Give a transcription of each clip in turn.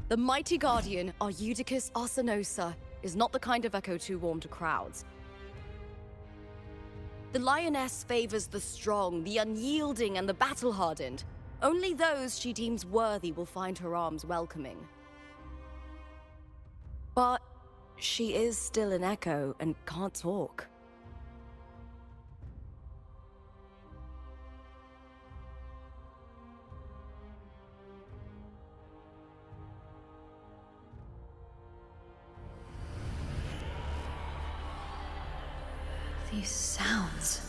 The mighty guardian, Eudicus Arsenosa, is not the kind of echo too warm to crowds. The lioness favors the strong, the unyielding, and the battle-hardened. Only those she deems worthy will find her arms welcoming. But she is still an echo and can't talk. These sounds.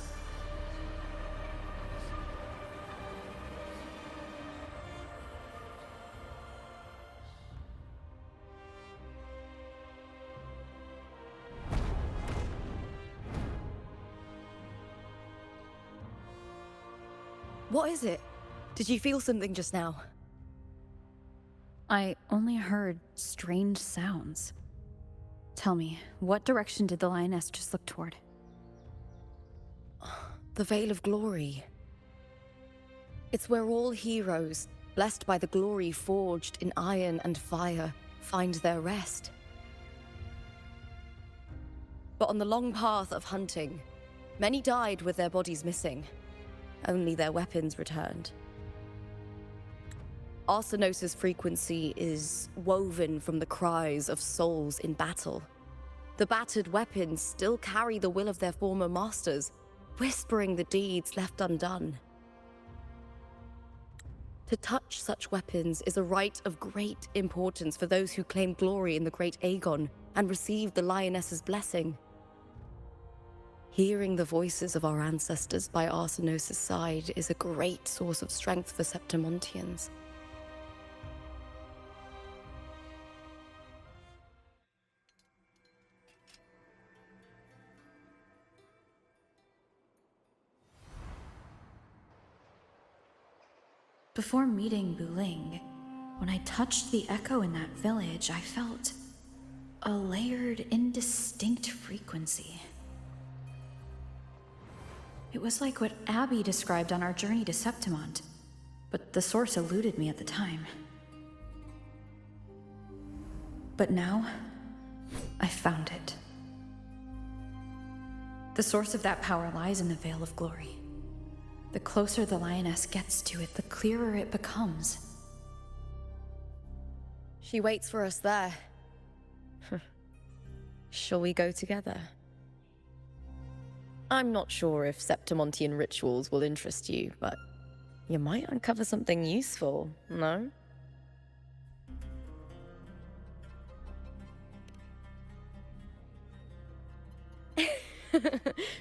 What is it? Did you feel something just now? I only heard strange sounds. Tell me, what direction did the lioness just look toward? The Veil of Glory. It's where all heroes, blessed by the glory forged in iron and fire, find their rest. But on the long path of hunting, many died with their bodies missing. Only their weapons returned. Arsenosa's frequency is woven from the cries of souls in battle. The battered weapons still carry the will of their former masters, whispering the deeds left undone. To touch such weapons is a rite of great importance for those who claim glory in the great Aegon and receive the lioness's blessing. Hearing the voices of our ancestors by Arsenosa's side is a great source of strength for Septimontians. Before meeting Buling, when I touched the echo in that village, I felt a layered, indistinct frequency. It was like what Abby described on our journey to Septimont, but the source eluded me at the time. But now, I found it. The source of that power lies in the Veil of Glory. The closer the lioness gets to it, the clearer it becomes. She waits for us there. Shall we go together? I'm not sure if Septimontian rituals will interest you, but you might uncover something useful, no?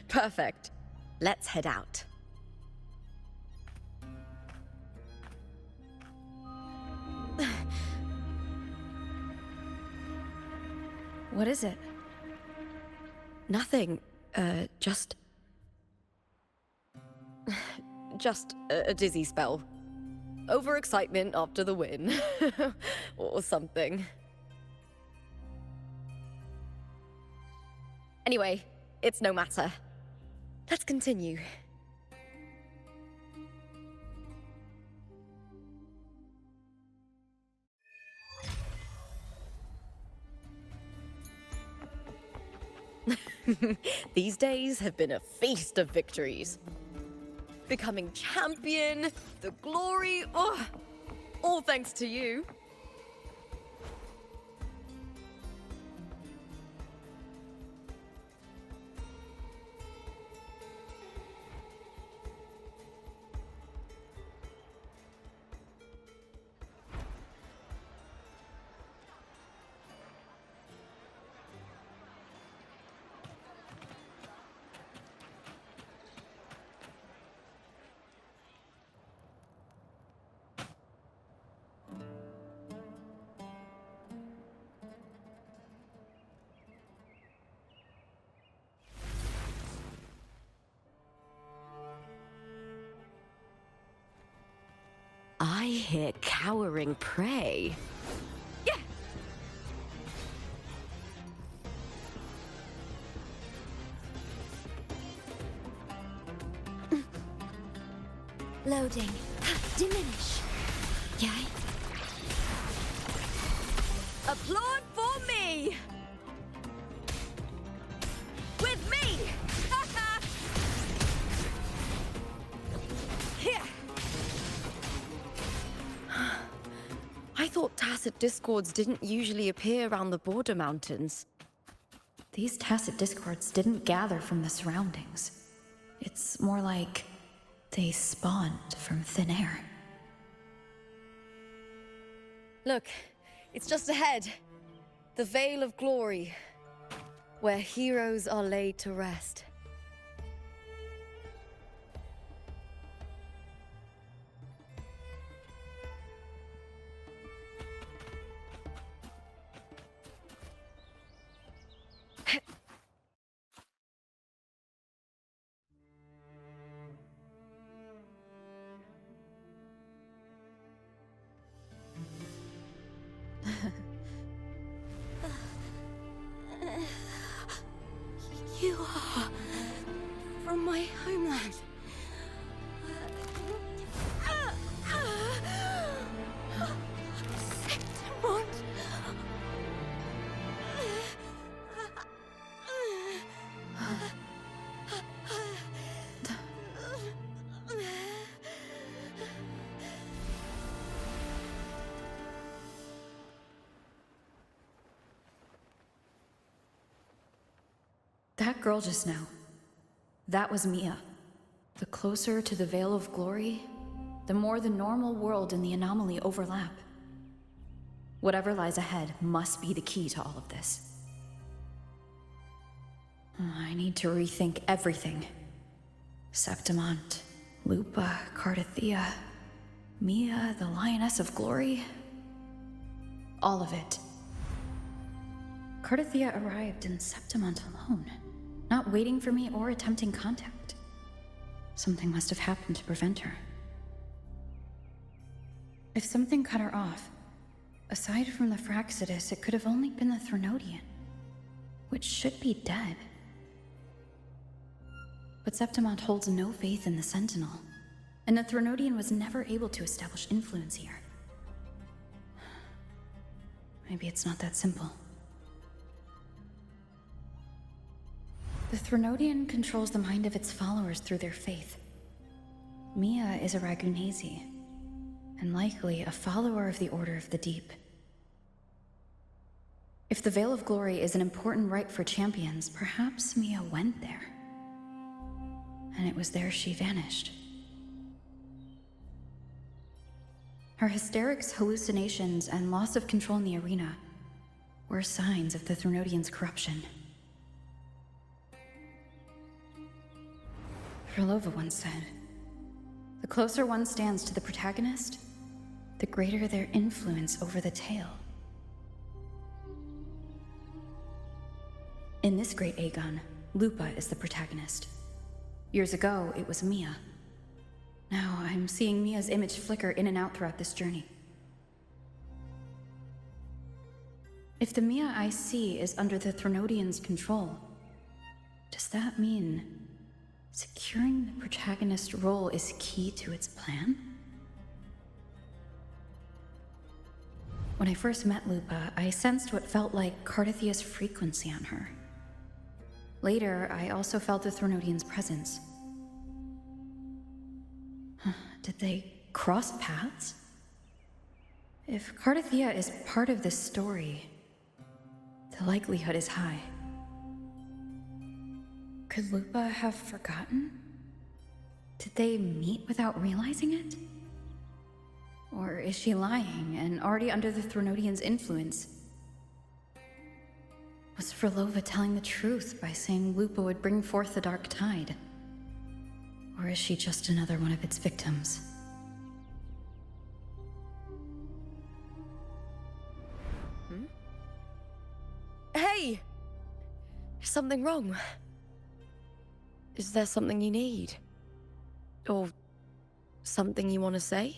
Perfect. Let's head out. What is it? Nothing. Just a dizzy spell. Overexcitement after the win. Or something. Anyway, it's no matter. Let's continue. These days have been a feast of victories. Becoming champion, the glory, all thanks to you. here cowering prey. Yeah! Loading. Diminish. Yay. Applaud for me! With me! Here! I thought tacit discords didn't usually appear around the border mountains. These tacit discords didn't gather from the surroundings. It's more like they spawned from thin air. Look, it's just ahead. The Veil of Glory, where heroes are laid to rest. You are from my homeland. Septimont. That girl just now, that was Mia. The closer to the Veil of Glory, the more the normal world and the anomaly overlap. Whatever lies ahead must be the key to all of this. I need to rethink everything. Septimont, Lupa, Cardathea, Mia, the Lioness of Glory. All of it. Cardathea arrived in Septimont alone, not waiting for me or attempting contact. Something must have happened to prevent her. If something cut her off, aside from the Fraxidus, it could have only been the Threnodian, which should be dead. But Septimont holds no faith in the Sentinel, and the Threnodian was never able to establish influence here. Maybe it's not that simple. The Threnodian controls the mind of its followers through their faith. Mia is a Ragunasi, and likely a follower of the Order of the Deep. If the Veil of Glory is an important rite for champions, perhaps Mia went there. And it was there she vanished. Her hysterics, hallucinations, and loss of control in the arena were signs of the Threnodian's corruption. Frolova once said, "The closer one stands to the protagonist, the greater their influence over the tale." In this great Aegon, Lupa is the protagonist. Years ago, it was Mia. Now I'm seeing Mia's image flicker in and out throughout this journey. If the Mia I see is under the Threnodian's control, does that mean securing the protagonist role is key to its plan? When I first met Lupa, I sensed what felt like Cardathea's frequency on her. Later, I also felt the Threnodian's presence. Did they cross paths? If Cardathea is part of this story, the likelihood is high. Could Lupa have forgotten? Did they meet without realizing it? Or is she lying and already under the Threnodian's influence? Was Frolova telling the truth by saying Lupa would bring forth the Dark Tide? Or is she just another one of its victims? Hey! Is something wrong? Is there something you need? Or something you want to say?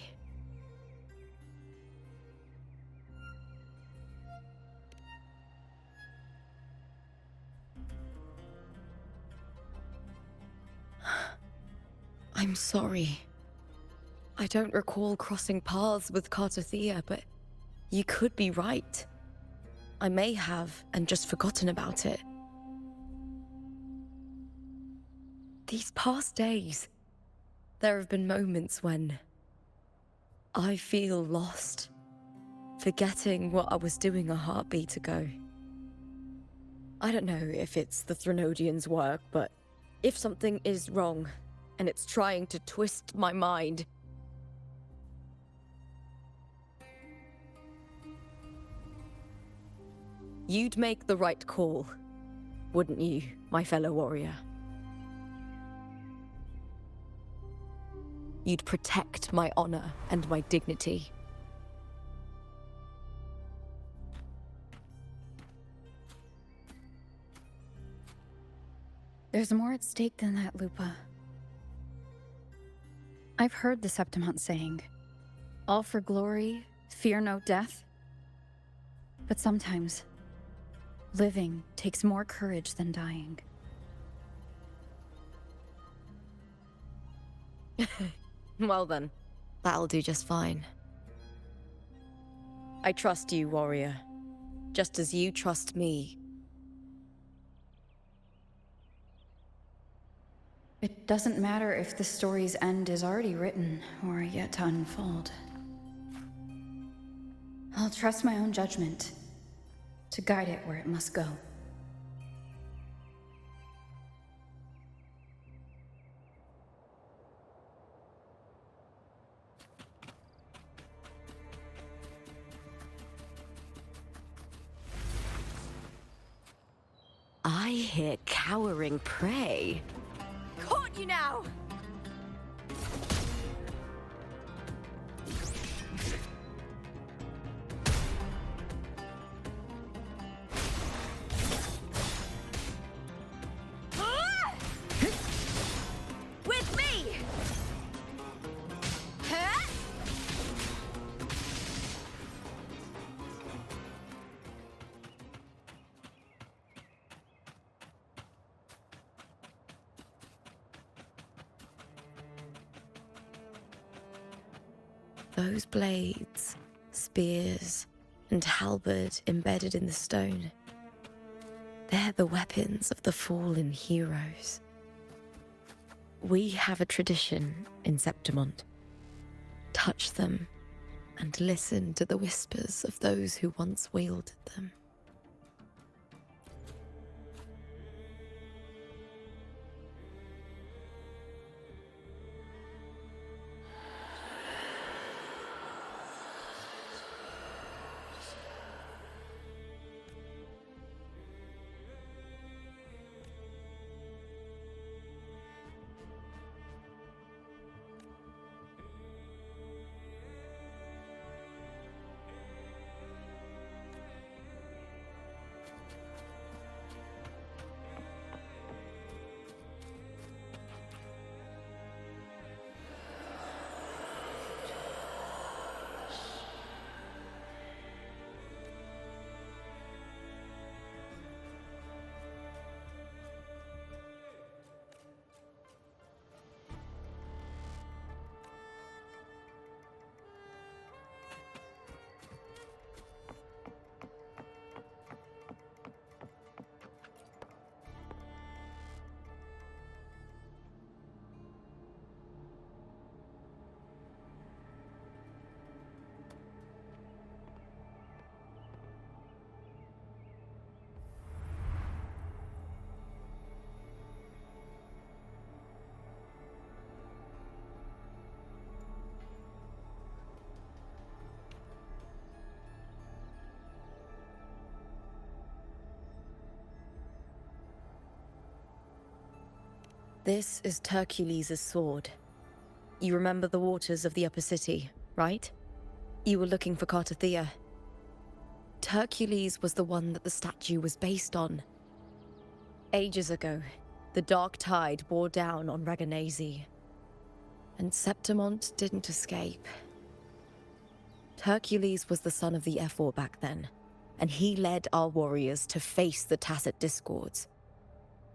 I'm sorry. I don't recall crossing paths with Cartothea, but you could be right. I may have and just forgotten about it. These past days, there have been moments when I feel lost, forgetting what I was doing a heartbeat ago. I don't know if it's the Threnodians' work, but if something is wrong and it's trying to twist my mind, you'd make the right call, wouldn't you, my fellow warrior? You'd protect my honor and my dignity. There's more at stake than that, Lupa. I've heard the Septimont saying, all for glory, fear no death. But sometimes, living takes more courage than dying. Well then, that'll do just fine. I trust you, warrior, just as you trust me. It doesn't matter if the story's end is already written or yet to unfold. I'll trust my own judgment to guide it where it must go. I hear cowering prey. Caught you now! With me! Huh? Those blades, spears, and halberd embedded in the stone. They're the weapons of the fallen heroes. We have a tradition in Septimont. Touch them and listen to the whispers of those who once wielded them. This is Hercules' sword. You remember the waters of the upper city, right? You were looking for Cartothea. Hercules was the one that the statue was based on. Ages ago, the dark tide bore down on Raganese, and Septimont didn't escape. Hercules was the son of the Ephor back then, and he led our warriors to face the Tacit Discords.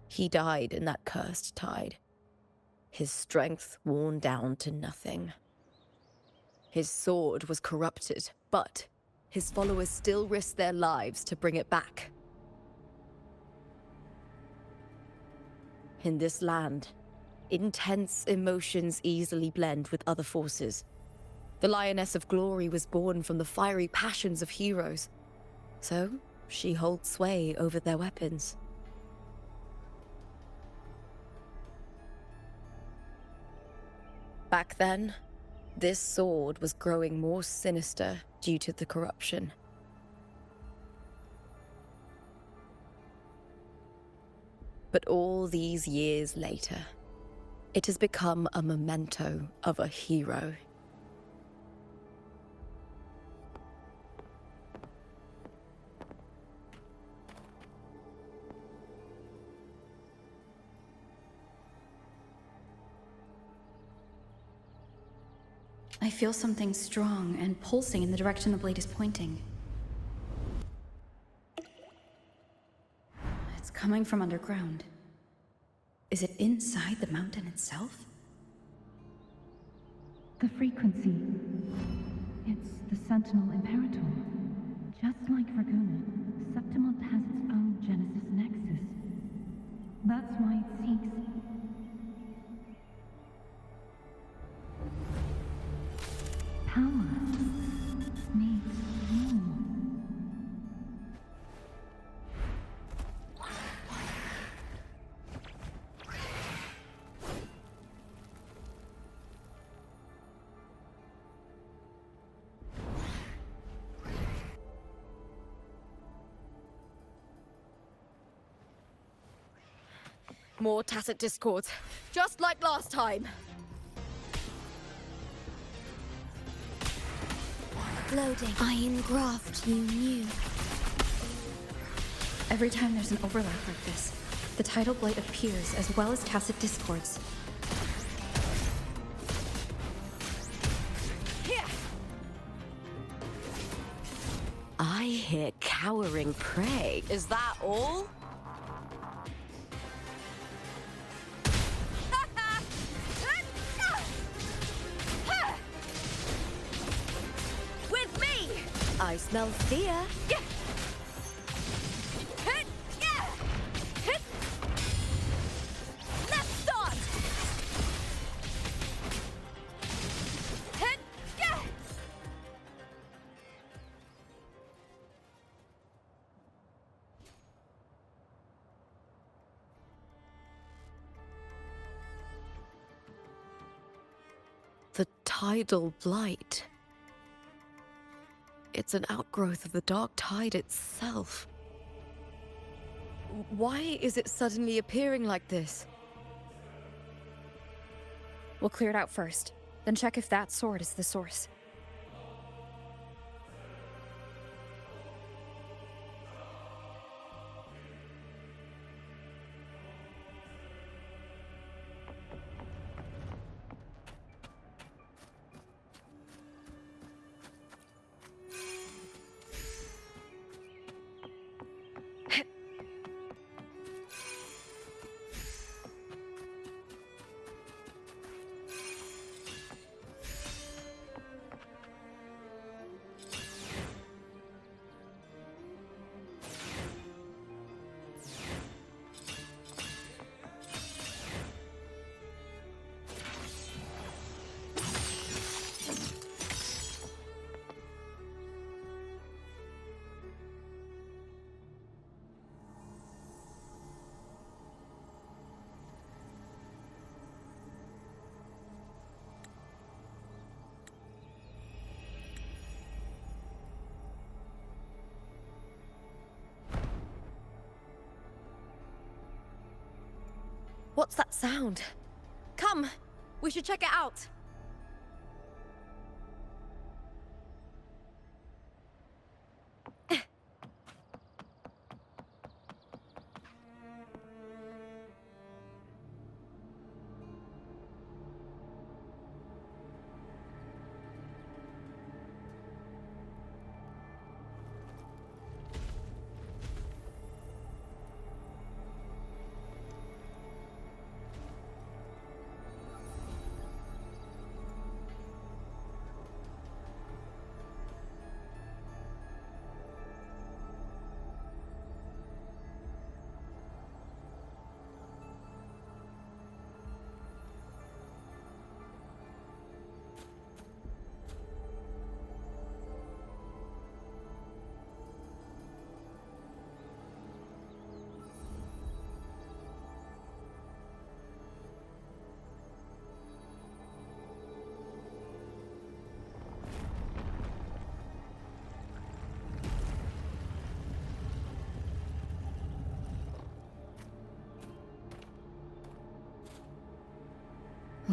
He died in that cursed tide. his strength worn down to nothing. His sword was corrupted, but his followers still risked their lives to bring it back. In this land, intense emotions easily blend with other forces. The Lioness of Glory was born from the fiery passions of heroes, so she holds sway over their weapons. Back then, this sword was growing more sinister due to the corruption. But all these years later, it has become a memento of a hero. I feel something strong and pulsing in the direction the blade is pointing. It's coming from underground. Is it inside the mountain itself? The frequency. It's the Sentinel Imperator. Just like Raguna, Septimont has its own Genesis Nexus. That's why it seeks... power. Needs more. More tacit discords, just like last time. Loading. Iron graft, you knew. Every time there's an overlap like this, the tidal blight appears as well as tacit discords. Here! I hear cowering prey. Is that all? I smell fear. Yeah. Hit. Yeah. Hit. Left start. Hit. Yeah. The tidal blight. It's an outgrowth of the dark tide itself. Why is it suddenly appearing like this? We'll clear it out first, then check if that sword is the source. What's that sound? Come, we should check it out.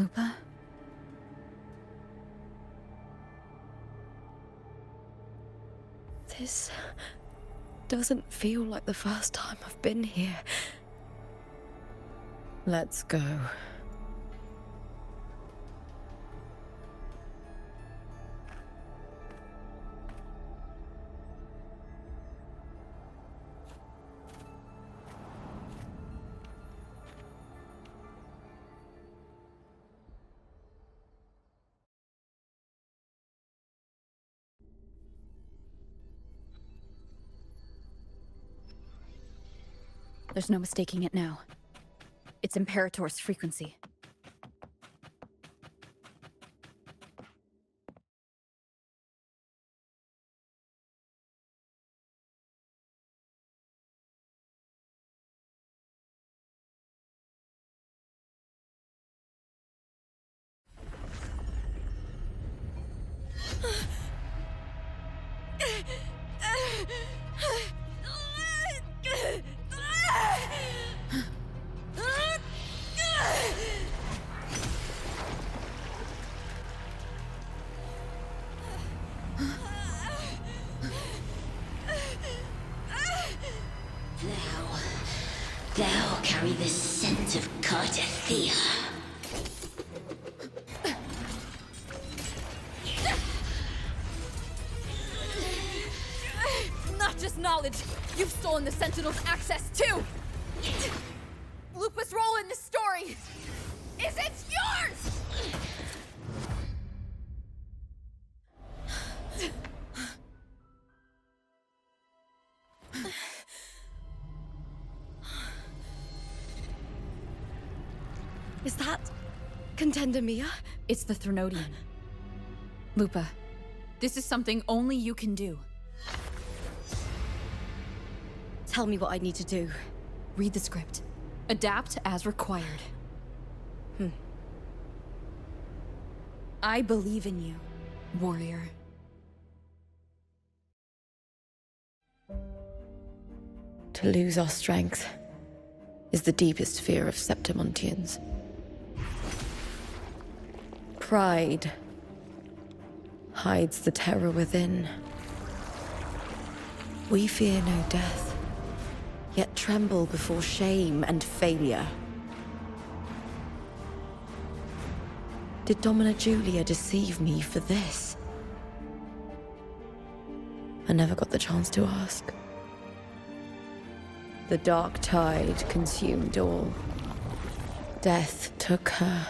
Lupa? This doesn't feel like the first time I've been here. Let's go. There's no mistaking it now. It's Imperator's frequency. Thou carry the scent of Cardathea. Not just knowledge! You've stolen the Sentinel's access too! Lupa's role in this story is it's yours! Is that Contender Mia? It's the Threnodian. Lupa, this is something only you can do. Tell me what I need to do. Read the script. Adapt as required. I believe in you, warrior. To lose our strength is the deepest fear of Septimontians. Pride hides the terror within. We fear no death, yet tremble before shame and failure. Did Domina Julia deceive me for this? I never got the chance to ask. The dark tide consumed all. Death took her,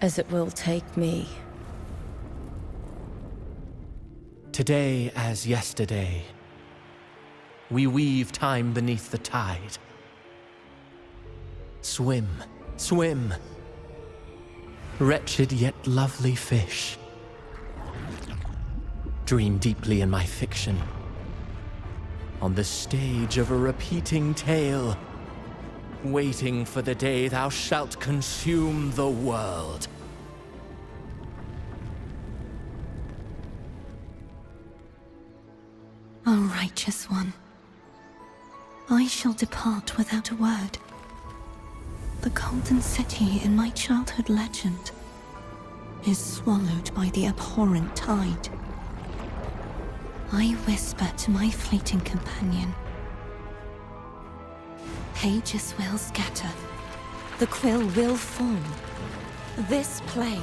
as it will take me. Today as yesterday, we weave time beneath the tide. Swim, swim, wretched yet lovely fish. Dream deeply in my fiction, on the stage of a repeating tale, waiting for the day thou shalt consume the world. O righteous one, I shall depart without a word. The golden city in my childhood legend is swallowed by the abhorrent tide. I whisper to my fleeting companion. Pages will scatter. The quill will form. This play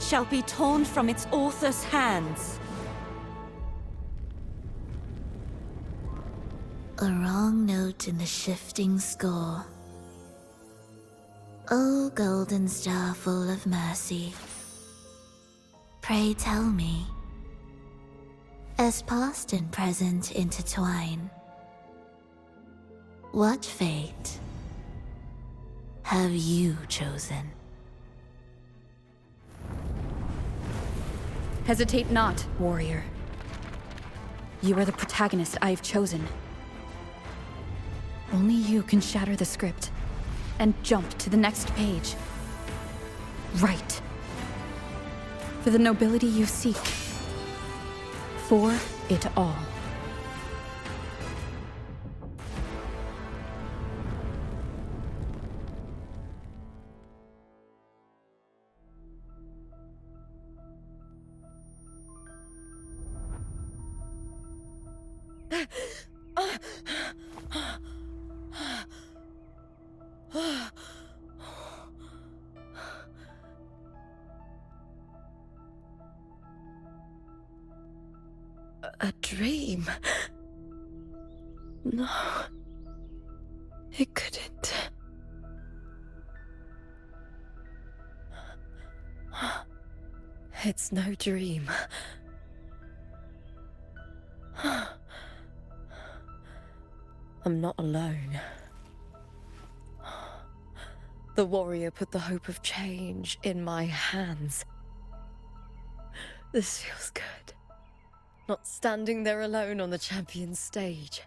shall be torn from its author's hands. A wrong note in the shifting score. O golden star full of mercy, pray tell me, as past and present intertwine, what fate have you chosen? Hesitate not, warrior. You are the protagonist I have chosen. Only you can shatter the script and jump to the next page. Right. For the nobility you seek. For it all. A dream? No. It couldn't. It's no dream. I'm not alone. The warrior put the hope of change in my hands. This feels good. Not standing there alone on the champion's stage.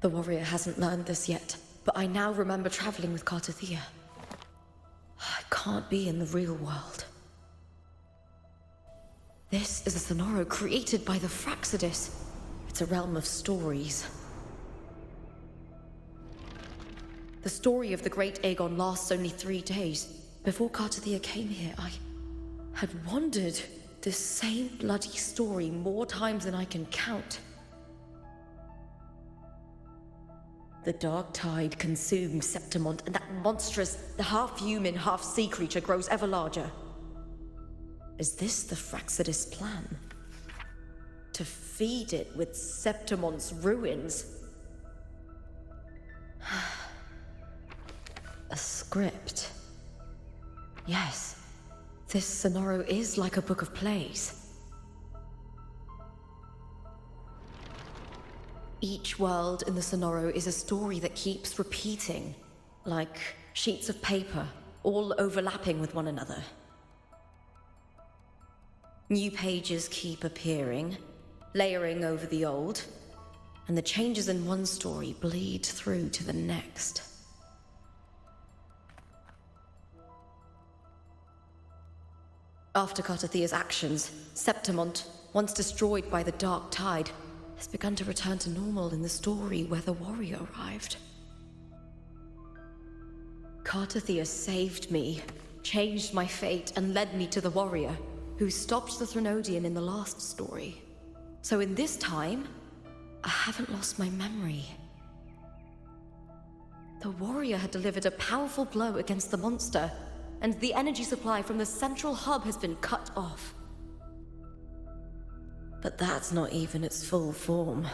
The warrior hasn't learned this yet, but I now remember traveling with Cartathea. I can't be in the real world. This is a Sonoro created by the Fraxidus. It's a realm of stories. The story of the Great Aegon lasts only 3 days. Before Cartathea came here, I had wandered this same bloody story more times than I can count. The dark tide consumes Septimont, and that monstrous, half-human, half-sea creature grows ever larger. Is this the Fraxidus plan? To feed it with Septimont's ruins? A script. Yes, this Sonoro is like a book of plays. Each world in the Sonoro is a story that keeps repeating, like sheets of paper, all overlapping with one another. New pages keep appearing, layering over the old, and the changes in one story bleed through to the next. After Cartathea's actions, Septimont, once destroyed by the dark tide, has begun to return to normal in the story where the warrior arrived. Cartathea saved me, changed my fate, and led me to the warrior, who stopped the Threnodian in the last story. So in this time, I haven't lost my memory. The warrior had delivered a powerful blow against the monster, and the energy supply from the central hub has been cut off. But that's not even its full form.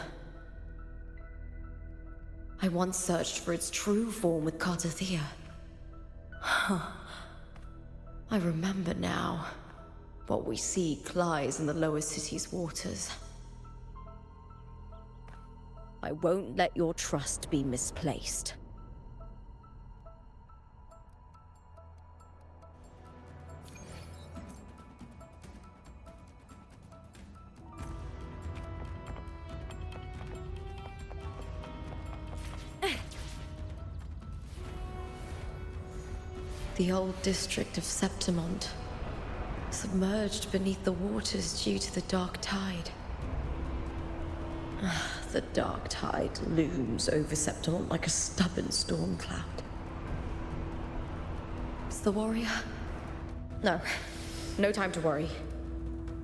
I once searched for its true form with Cartathea. I remember now. What we seek lies in the lower city's waters. I won't let your trust be misplaced. The old district of Septimont, submerged beneath the waters due to the dark tide. The dark tide looms over Septimont like a stubborn storm cloud. Is the warrior? No. No time to worry.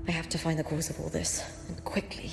I have to find the cause of all this, and quickly.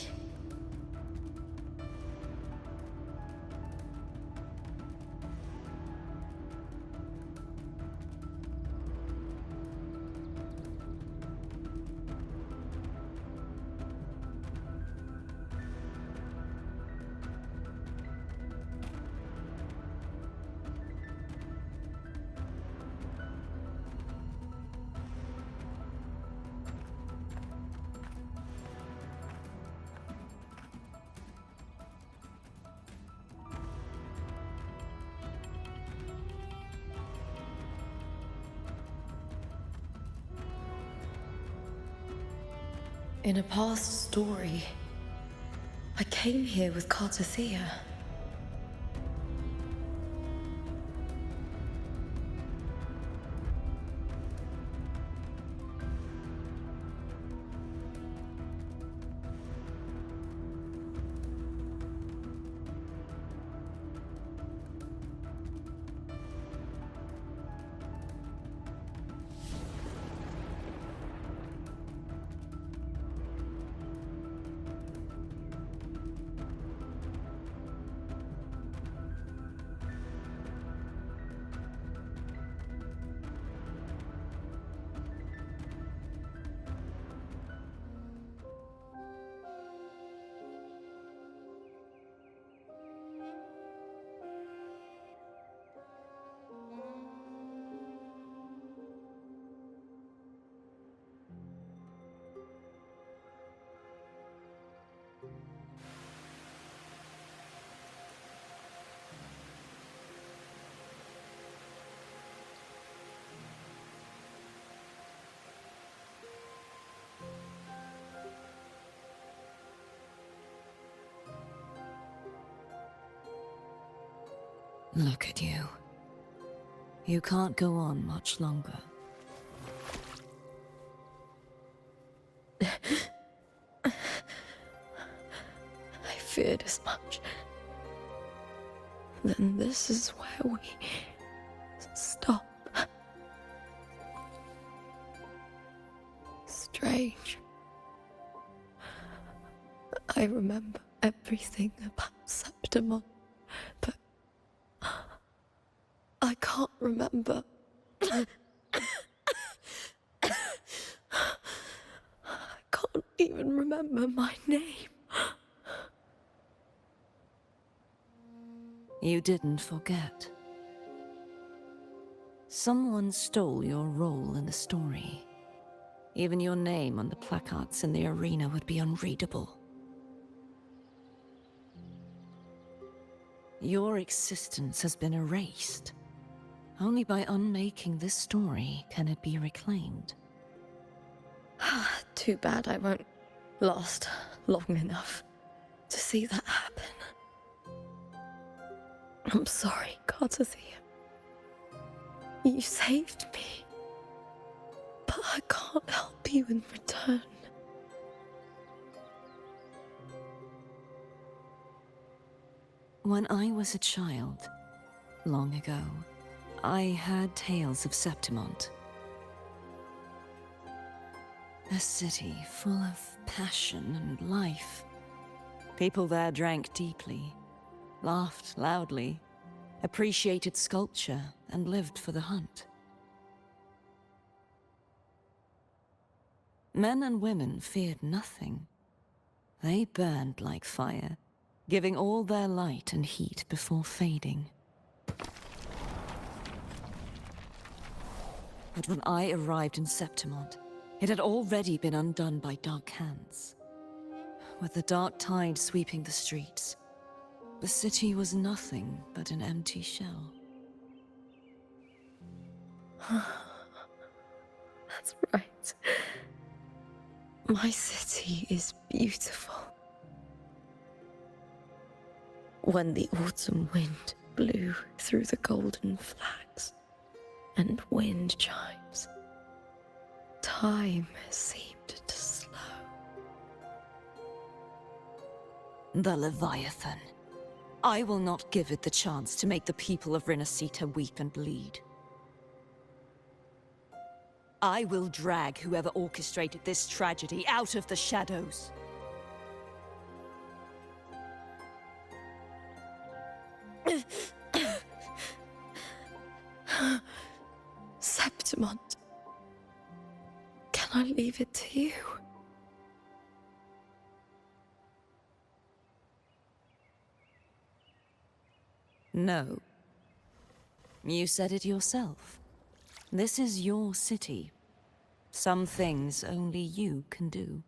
In a past story, I came here with Cartathea. Look at you. You can't go on much longer. I feared as much. Then this is where we stop. Strange. I remember everything about Septimon, but I can't remember. I can't even remember my name. You didn't forget. Someone stole your role in the story. Even your name on the placards in the arena would be unreadable. Your existence has been erased. Only by unmaking this story can it be reclaimed. Too bad I won't last long enough to see that happen. I'm sorry, Carthasia. You saved me, but I can't help you in return. When I was a child, long ago, I heard tales of Septimont. A city full of passion and life. People there drank deeply, laughed loudly, appreciated sculpture, and lived for the hunt. Men and women feared nothing. They burned like fire, giving all their light and heat before fading. But when I arrived in Septimont, it had already been undone by dark hands. With the dark tide sweeping the streets, the city was nothing but an empty shell. That's right. My city is beautiful. When the autumn wind blew through the golden flags and wind chimes, time seemed to slow. The Leviathan. I will not give it the chance to make the people of Rinasita weep and bleed. I will drag whoever orchestrated this tragedy out of the shadows. Septimont, can I leave it to you? No. You said it yourself. This is your city. Some things only you can do.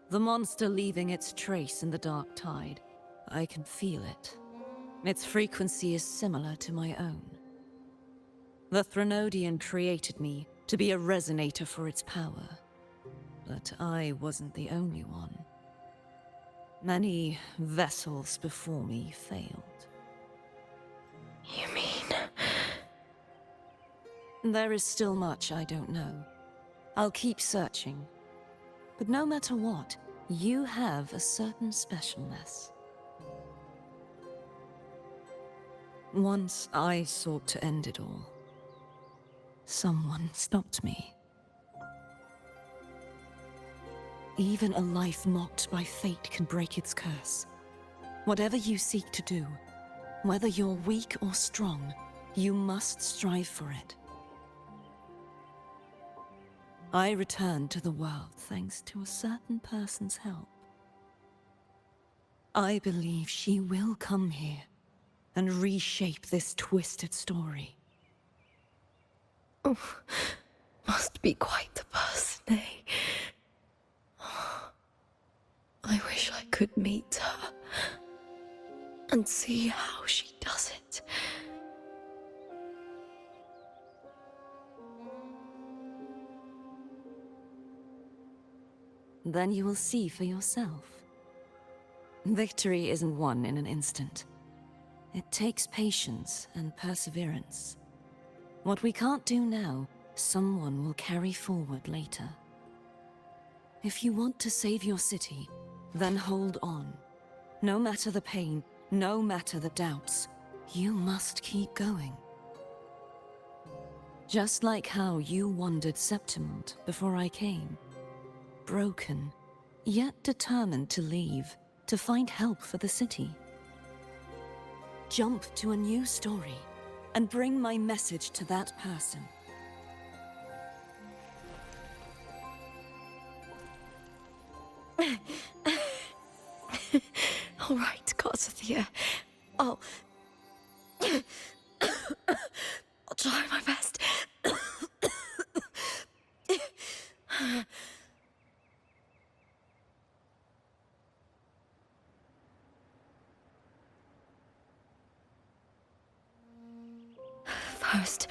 The monster leaving its trace in the dark tide. I can feel it. Its frequency is similar to my own. The Threnodian created me to be a resonator for its power. But I wasn't the only one. Many vessels before me failed. You mean? There is still much I don't know. I'll keep searching. But no matter what, you have a certain specialness. Once I sought to end it all. Someone stopped me. Even a life mocked by fate can break its curse. Whatever you seek to do, whether you're weak or strong, you must strive for it. I returned to the world thanks to a certain person's help. I believe she will come here and reshape this twisted story. Oh, must be quite the person, eh? I wish I could meet her and see how she does it. Then you will see for yourself. Victory isn't won in an instant. It takes patience and perseverance. What we can't do now, someone will carry forward later. If you want to save your city, then hold on. No matter the pain, no matter the doubts, you must keep going. Just like how you wandered Septimont before I came. Broken, yet determined to leave, to find help for the city. Jump to a new story, and bring my message to that person. All right, Garcia. I'll try my best. First,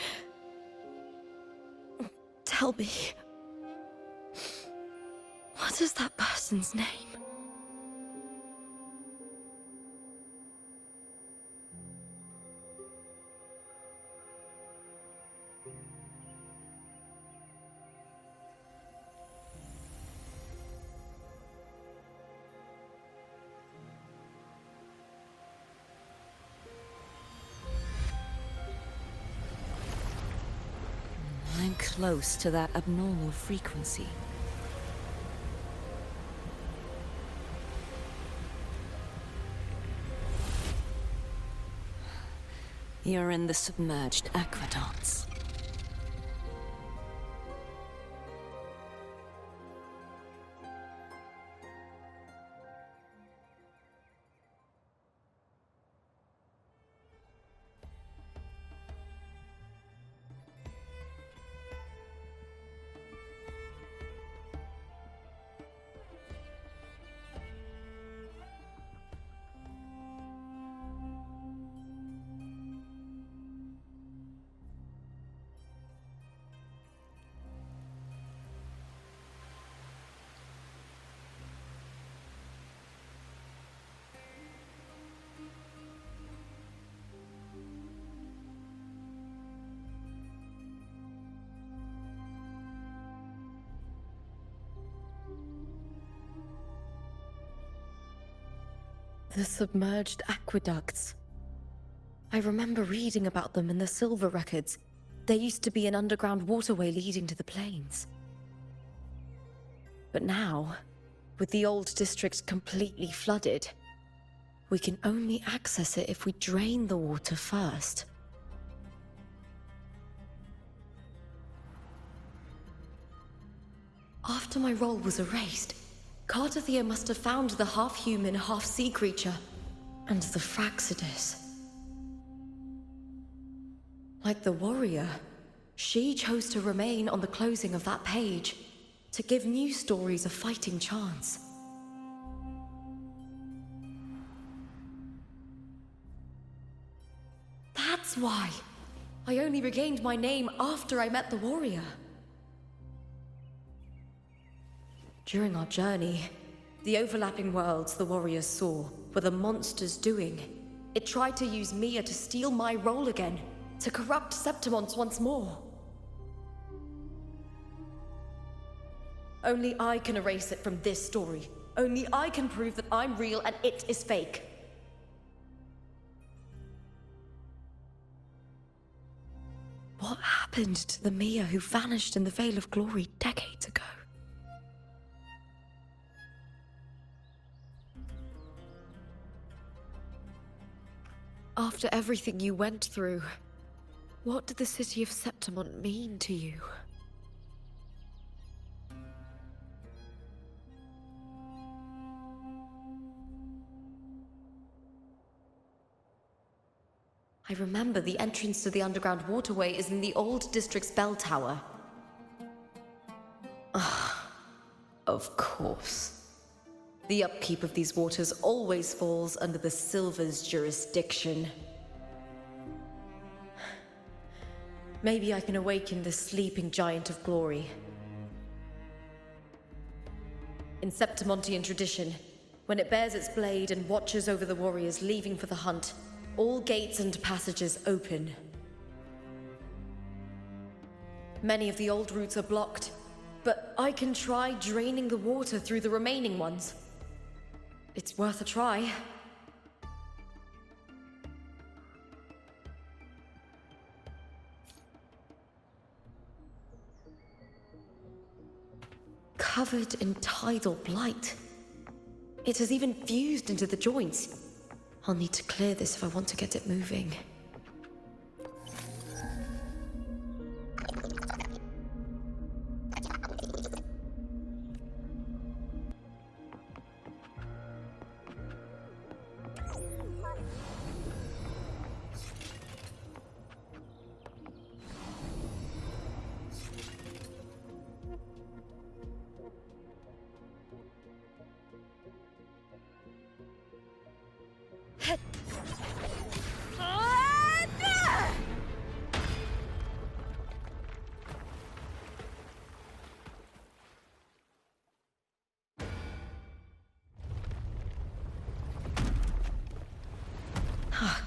tell me, what is that person's name? I'm close to that abnormal frequency. You're in the submerged aqueducts. The submerged aqueducts. I remember reading about them in the Silver records. There used to be an underground waterway leading to the plains. But now, with the old district completely flooded, we can only access it if we drain the water first. After my role was erased, Cartathea must have found the half-human, half-sea creature, and the Fraxidus. Like the warrior, she chose to remain on the closing of that page, to give new stories a fighting chance. That's why I only regained my name after I met the warrior. During our journey, the overlapping worlds the warriors saw were the monsters doing. It tried to use Mia to steal my role again, to corrupt Septimont once more. Only I can erase it from this story. Only I can prove that I'm real and it is fake. What happened to the Mia who vanished in the Veil of Glory decades ago? After everything you went through, what did the city of Septimont mean to you? I remember the entrance to the underground waterway is in the old district's bell tower. Ah, of course. The upkeep of these waters always falls under the Silver's jurisdiction. Maybe I can awaken the sleeping giant of glory. In Septimontian tradition, When it bares its blade and watches over the warriors leaving for the hunt, all gates and passages open. Many of the old routes are blocked, but I can try draining the water through the remaining ones. It's worth a try. Covered in tidal blight. It has even fused into the joints. I'll need to clear this if I want to get it moving.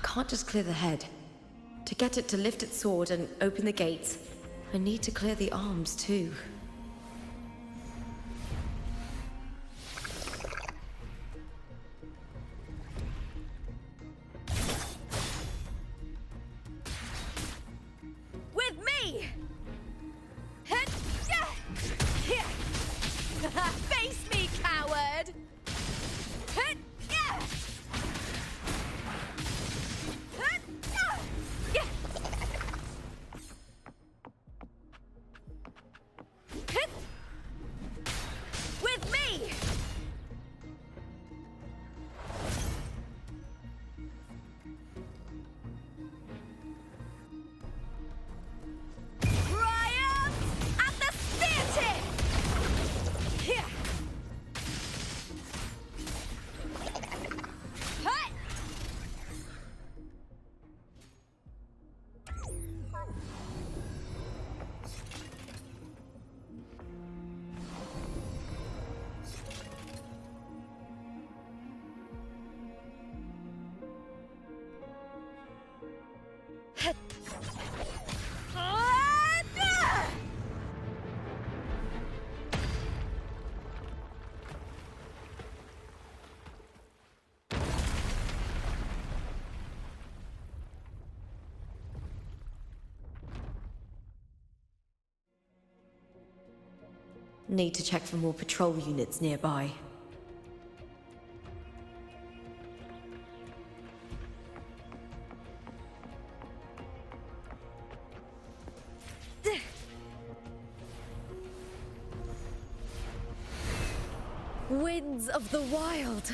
Can't just clear the head. To get it to lift its sword and open the gates, I need to clear the arms too. With me! Face me, coward! Need to check for more patrol units nearby. Winds of the wild.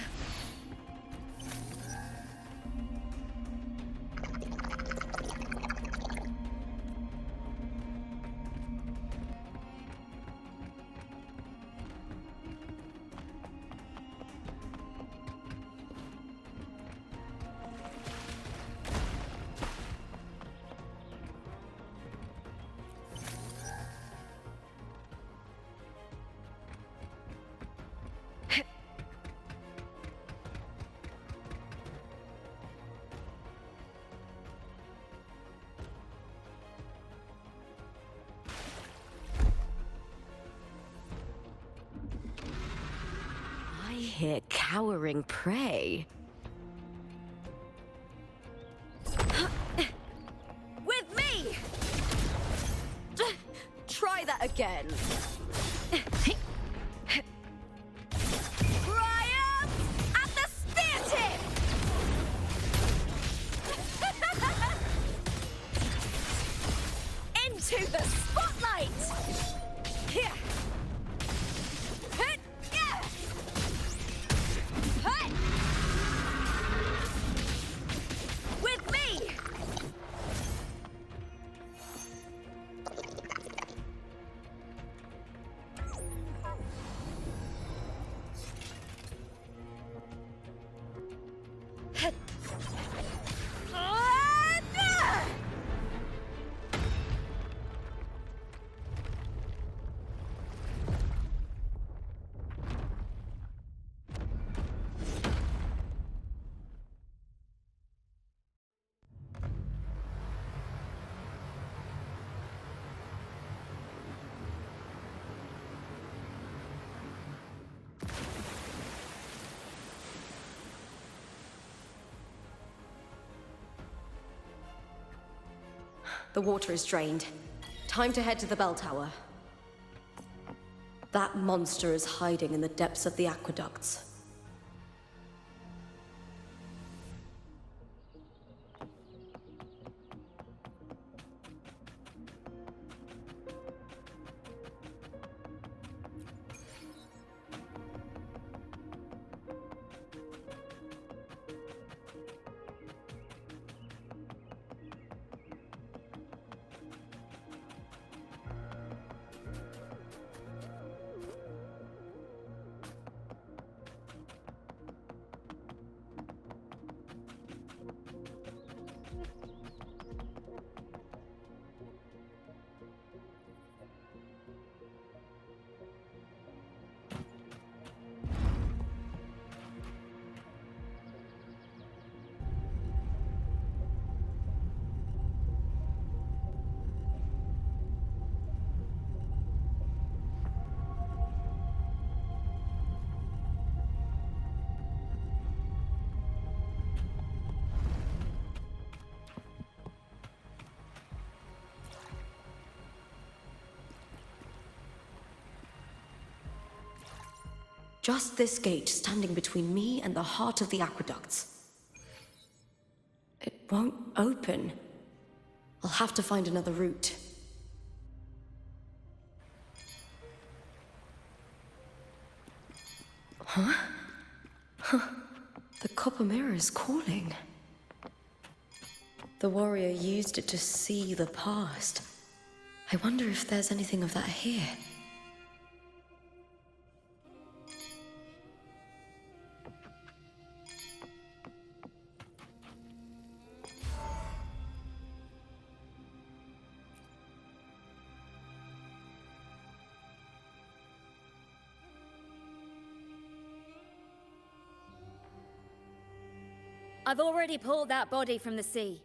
I hear cowering prey. With me! Try that again. Triumph at the spear tip! Into the spotlight! Here! With me! The water is drained. Time to head to the bell tower. That monster is hiding in the depths of the aqueducts. Just this gate standing between me and the heart of the aqueducts. It won't open. I'll have to find another route. Huh? The copper mirror is calling. The warrior used it to see the past. I wonder if there's anything of that here. I've already pulled that body from the sea.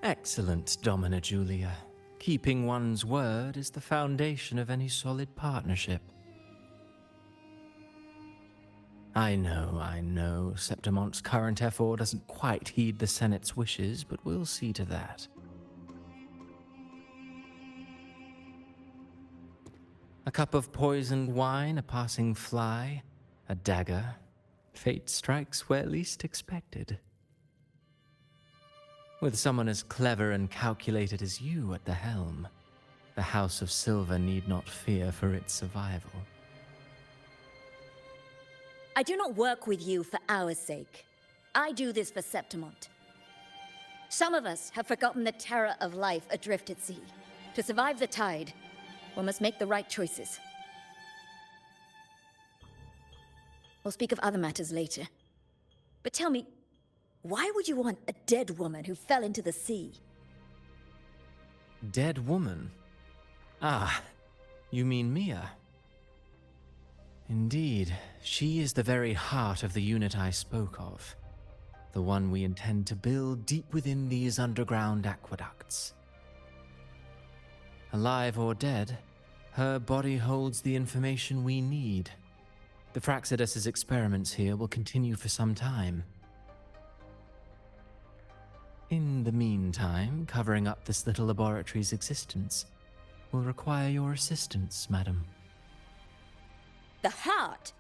Excellent, Domina Julia. Keeping one's word is the foundation of any solid partnership. I know, Septimonte's current effort doesn't quite heed the Senate's wishes, but we'll see to that. A cup of poisoned wine, a passing fly, a dagger. Fate strikes where least expected. With someone as clever and calculated as you at the helm, the House of Silver need not fear for its survival. I do not work with you for our sake. I do this for Septimont. Some of us have forgotten the terror of life adrift at sea. To survive the tide, one must make the right choices. We'll speak of other matters later. But tell me, why would you want a dead woman who fell into the sea? Dead woman? Ah, you mean Mia? Indeed, she is the very heart of the unit I spoke of. The one we intend to build deep within these underground aqueducts. Alive or dead, her body holds the information we need. The Fraxidus's experiments here will continue for some time. In the meantime, covering up this little laboratory's existence will require your assistance, madam. The heart?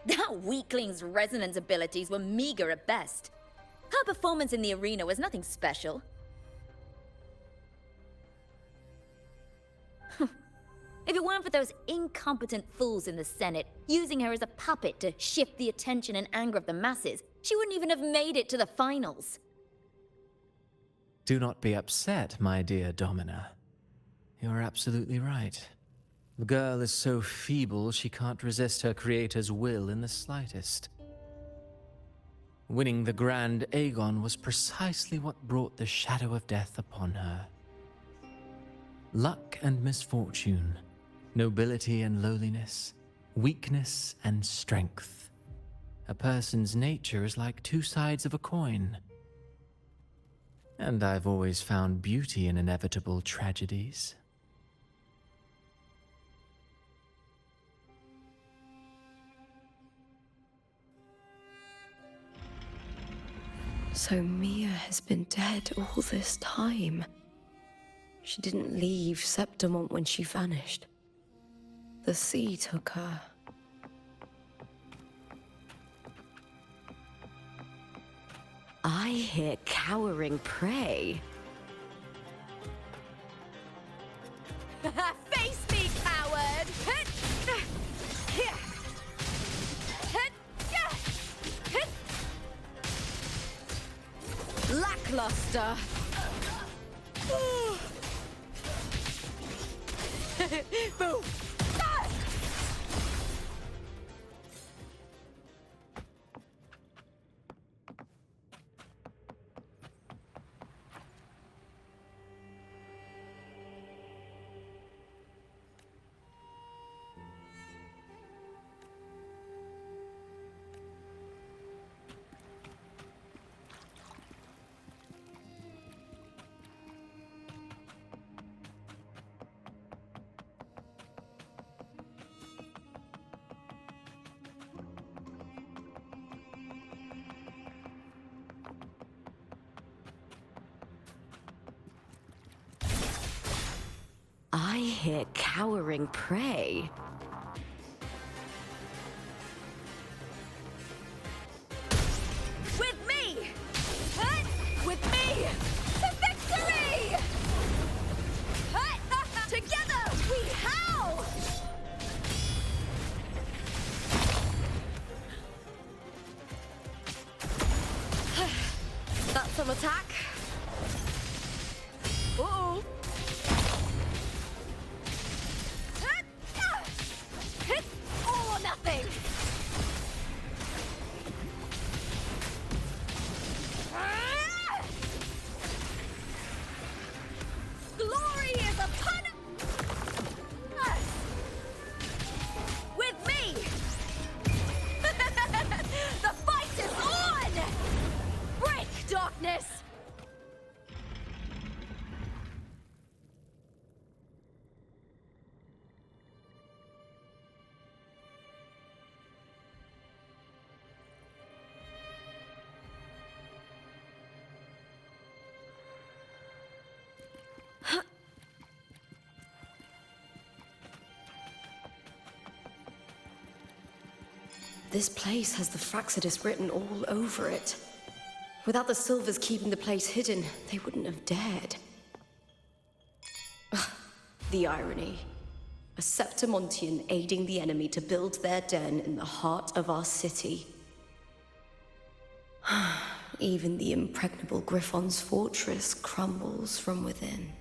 That weakling's resonance abilities were meager at best. Her performance in the arena was nothing special. If it weren't for those incompetent fools in the Senate using her as a puppet to shift the attention and anger of the masses, she wouldn't even have made it to the finals. Do not be upset, my dear Domina. You're absolutely right. The girl is so feeble she can't resist her creator's will in the slightest. Winning the Grand Aegon was precisely what brought the shadow of death upon her. Luck and misfortune, nobility and lowliness, weakness and strength. A person's nature is like two sides of a coin. And I've always found beauty in inevitable tragedies. So Mia has been dead all this time. She didn't leave Septimont when she vanished. The sea took her. I hear cowering prey. Face me, coward! Lackluster. Boom. I hear cowering prey. With me! With me! To victory! Together we howl! That's some attack. Uh-oh. All or nothing! Glory is upon us! With me! The fight is on! Break, darkness! This place has the Fractsidus written all over it. Without the Silvers keeping the place hidden, they wouldn't have dared. Ugh, the irony. A Septimontian aiding the enemy to build their den in the heart of our city. Even the impregnable Griffon's fortress crumbles from within.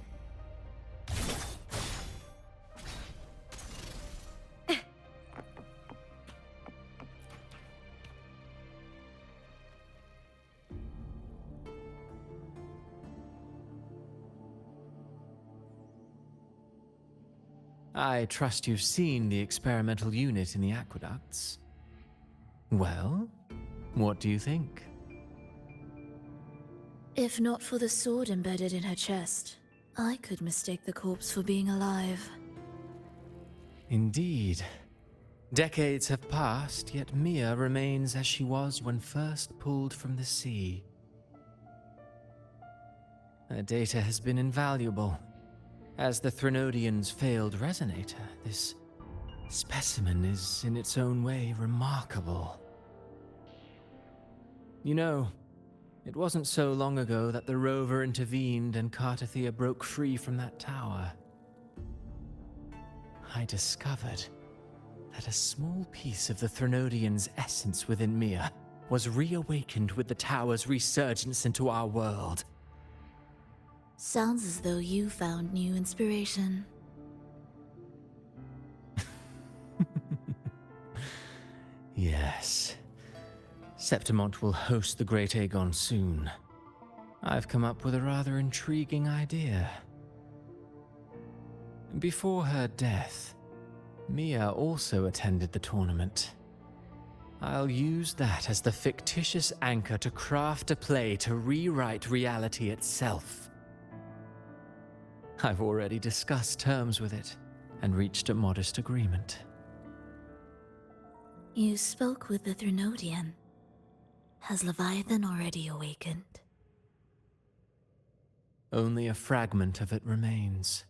I trust you've seen the experimental unit in the aqueducts. Well, what do you think? If not for the sword embedded in her chest, I could mistake the corpse for being alive. Indeed. Decades have passed, yet Mia remains as she was when first pulled from the sea. Her data has been invaluable. As the Threnodian's failed resonator, this specimen is in its own way remarkable. You know, it wasn't so long ago that the Rover intervened and Cartathea broke free from that tower. I discovered that a small piece of the Threnodian's essence within Mia was reawakened with the tower's resurgence into our world. Sounds as though you found new inspiration. Yes. Septimont will host the Great Aegon soon. I've come up with a rather intriguing idea. Before her death, Mia also attended the tournament. I'll use that as the fictitious anchor to craft a play to rewrite reality itself. I've already discussed terms with it and reached a modest agreement. You spoke with the Threnodian. Has Leviathan already awakened? Only a fragment of it remains.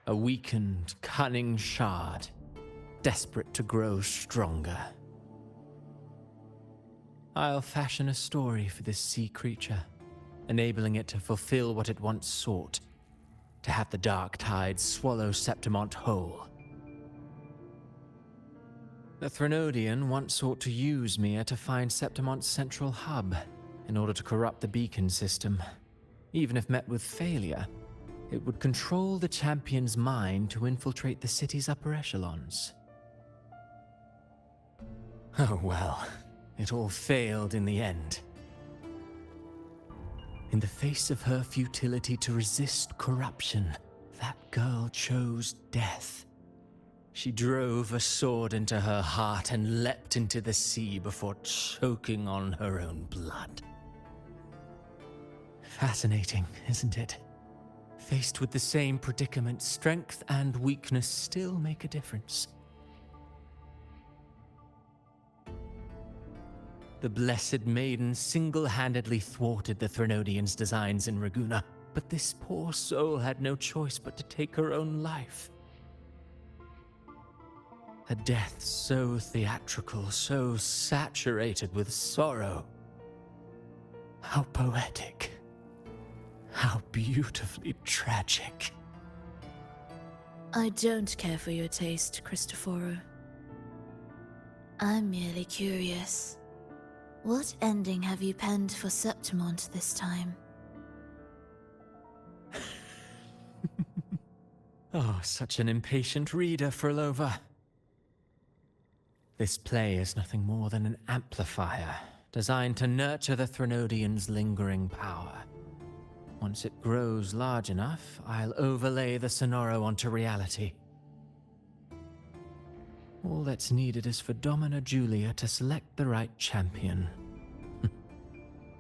A weakened, cunning shard, desperate to grow stronger. I'll fashion a story for this sea creature, enabling it to fulfill what it once sought, to have the dark tide swallow Septimont whole. The Threnodian once sought to use Mia to find Septimont's central hub in order to corrupt the beacon system. Even if met with failure, it would control the champion's mind to infiltrate the city's upper echelons. Oh well, it all failed in the end. In the face of her futility to resist corruption, that girl chose death. She drove a sword into her heart and leapt into the sea before choking on her own blood. Fascinating, isn't it? Faced with the same predicament, strength and weakness still make a difference. The Blessed Maiden single-handedly thwarted the Threnodians' designs in Raguna, but this poor soul had no choice but to take her own life. A death so theatrical, so saturated with sorrow. How poetic. How beautifully tragic. I don't care for your taste, Cristoforo. I'm merely curious. What ending have you penned for Septimont this time? Oh, such an impatient reader, Frolova. This play is nothing more than an amplifier, designed to nurture the Threnodian's lingering power. Once it grows large enough, I'll overlay the Sonoro onto reality. All that's needed is for Domina Julia to select the right champion.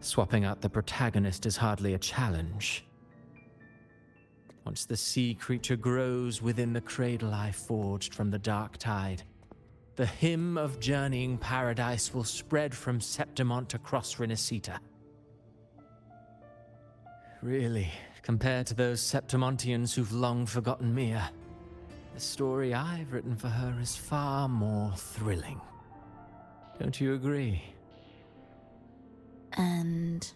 Swapping out the protagonist is hardly a challenge. Once the sea creature grows within the cradle I forged from the dark tide, the hymn of journeying paradise will spread from Septimont across Renacita. Really, compared to those Septimontians who've long forgotten Mia, the story I've written for her is far more thrilling. Don't you agree? And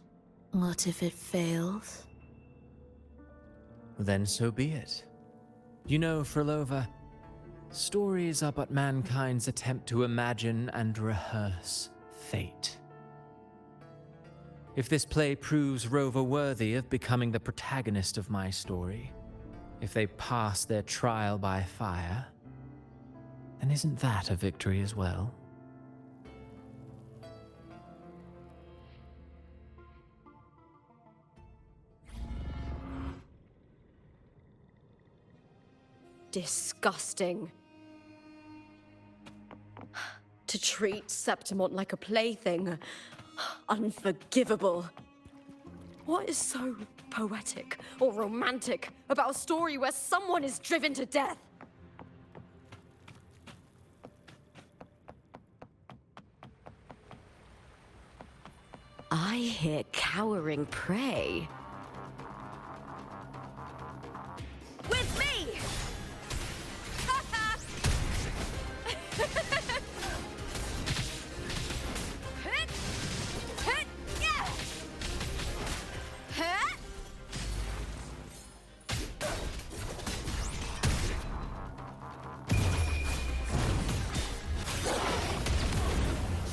what if it fails? Then so be it. You know, Frolova, stories are but mankind's attempt to imagine and rehearse fate. If this play proves Rover worthy of becoming the protagonist of my story, if they pass their trial by fire, then isn't that a victory as well? Disgusting. To treat Septimont like a plaything. Unforgivable. What is so poetic or romantic about a story where someone is driven to death? I hear cowering prey. With me!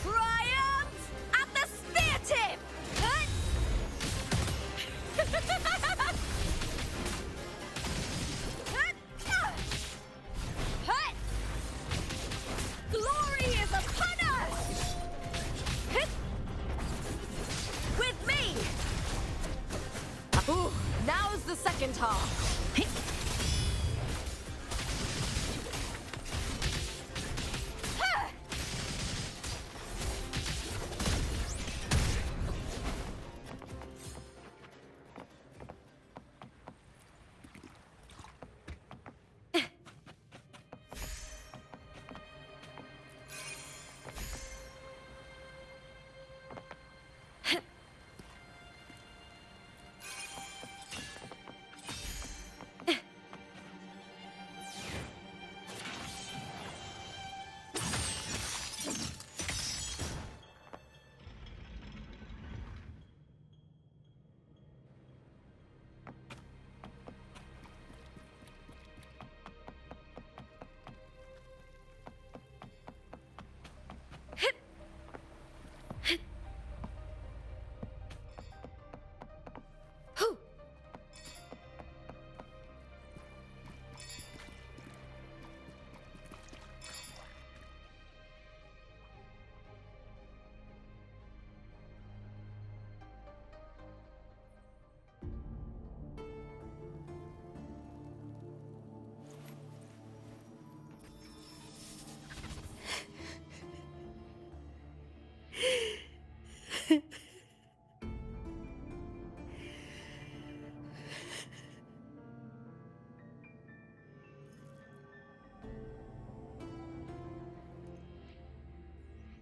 Triumph at the spear tip! Glory is upon us! With me! Ooh, now's the second half.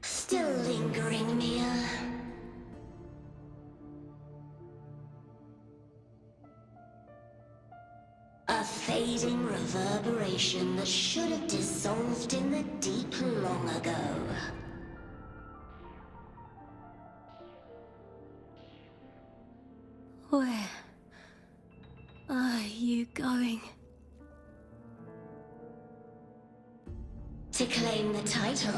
Still lingering, Mia? A fading reverberation that should have dissolved in the deep long ago. Where are you going? To claim the title.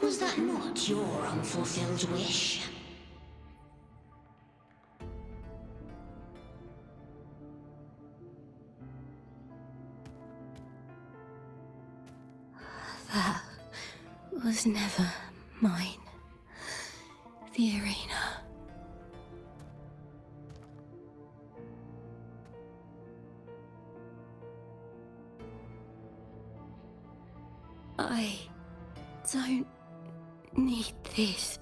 Was that not your unfulfilled wish? That was never mine. The arena. I don't need this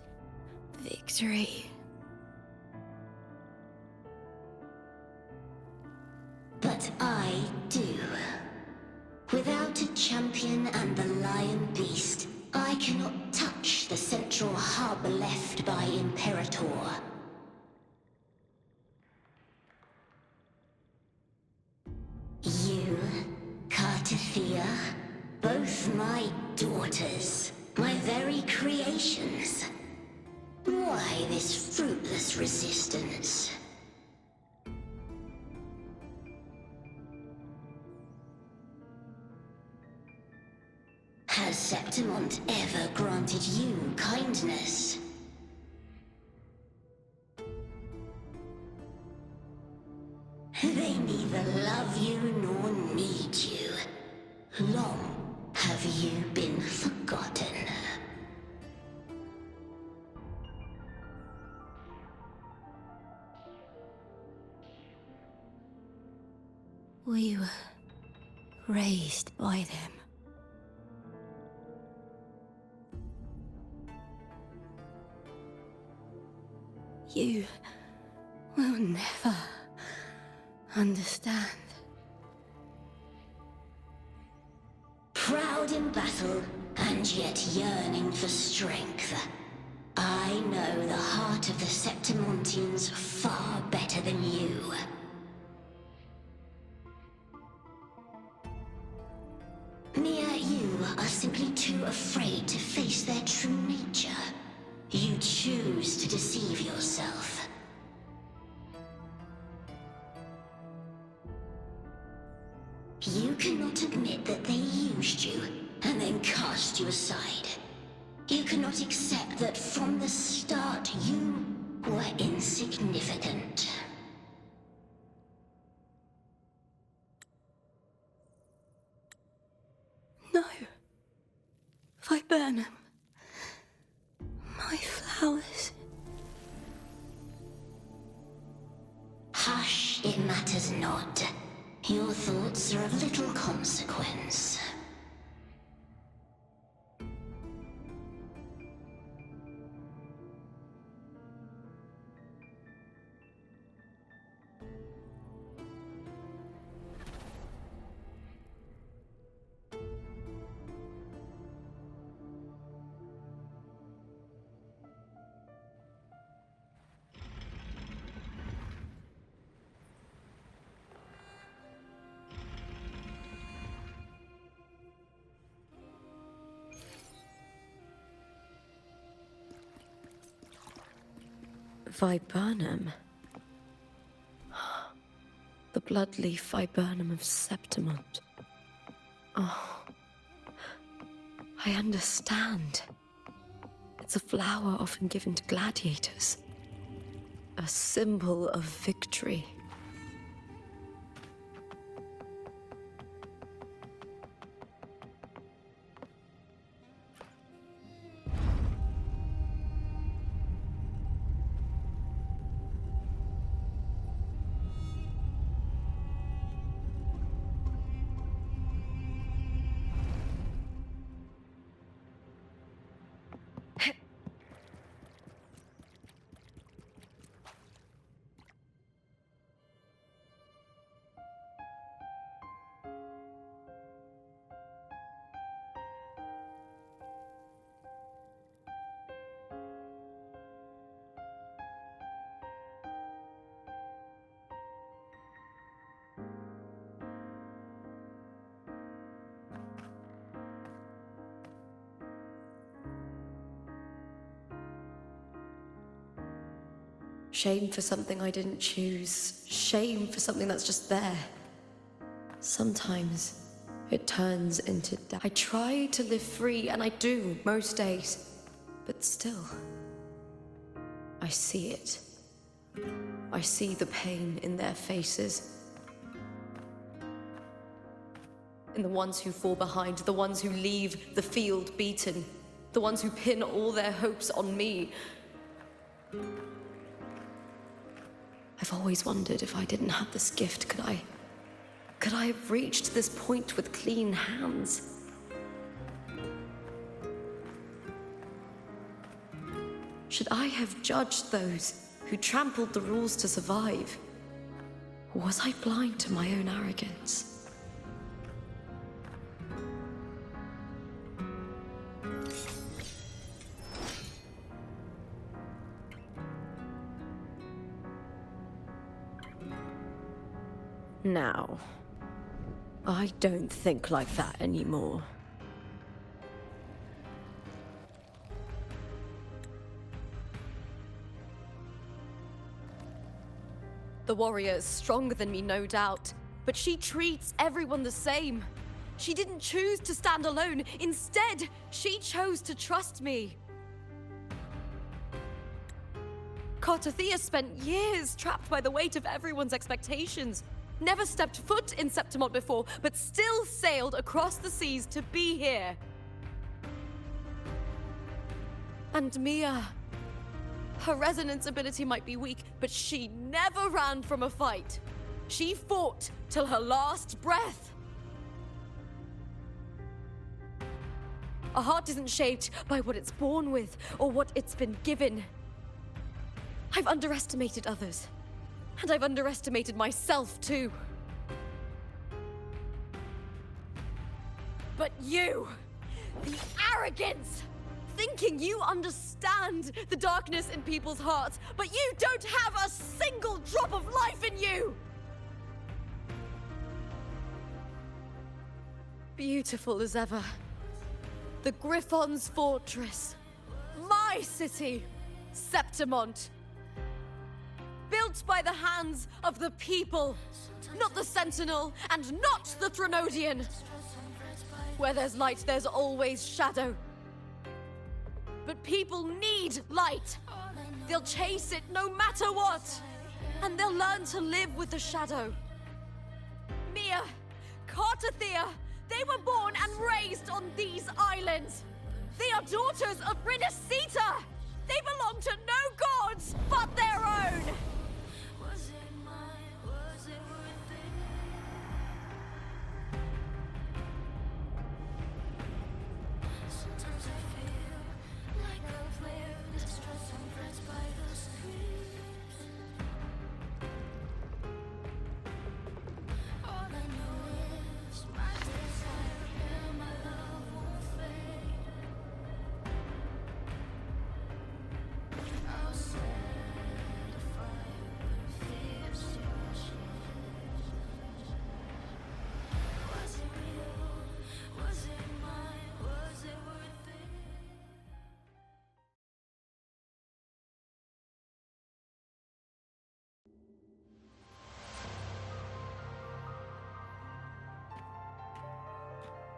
victory. But I do. Without a champion and the lion beast, I cannot touch the central hub left by Imperator. You, Cartithia, both my daughters, my very creations. Why this fruitless resistance? Has Septimont ever granted you kindness? They neither love you nor need you. Long have you been forgotten. We were raised by them. You will never understand. Proud in battle, and yet yearning for strength. I know the heart of the Septimontians far better than you. Mia, you are simply too afraid to face their true nature. You choose to deceive yourself. You cannot admit that they used you, and then cast you aside. You cannot accept that from the start you were insignificant. No. Viburnum. My flowers. Hush, it matters not. Your thoughts are of little consequence. Viburnum. The bloodleaf viburnum of Septimont. Oh, I understand. It's a flower often given to gladiators. A symbol of victory. Shame for something I didn't choose. Shame for something that's just there. Sometimes it turns into doubt. I try to live free, and I do most days. But still, I see it. I see the pain in their faces. In the ones who fall behind, the ones who leave the field beaten, the ones who pin all their hopes on me. I've always wondered if I didn't have this gift, could I have reached this point with clean hands? Should I have judged those who trampled the rules to survive? Or was I blind to my own arrogance? Now, I don't think like that anymore. The warrior is stronger than me, no doubt, but she treats everyone the same. She didn't choose to stand alone. Instead, she chose to trust me. Cartothea spent years trapped by the weight of everyone's expectations. Never stepped foot in Septimont before, but still sailed across the seas to be here. And Mia, her resonance ability might be weak, but she never ran from a fight. She fought till her last breath. A heart isn't shaped by what it's born with or what it's been given. I've underestimated others. And I've underestimated myself, too. But you, the arrogance, thinking you understand the darkness in people's hearts, but you don't have a single drop of life in you! Beautiful as ever. The Griffon's fortress. My city, Septimont. Built by the hands of the people, not the Sentinel and not the Threnodian. Where there's light, there's always shadow. But people need light. They'll chase it no matter what. And they'll learn to live with the shadow. Mia, Cartothea, they were born and raised on these islands. They are daughters of Rinasita. They belong to no gods but their own.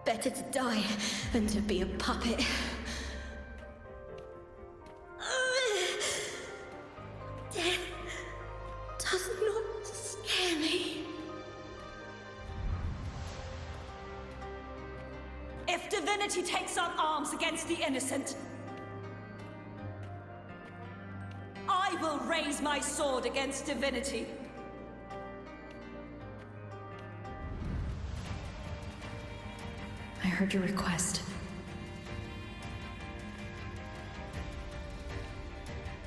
Better to die than to be a puppet. Death does not scare me. If divinity takes up arms against the innocent, I will raise my sword against divinity. I heard your request.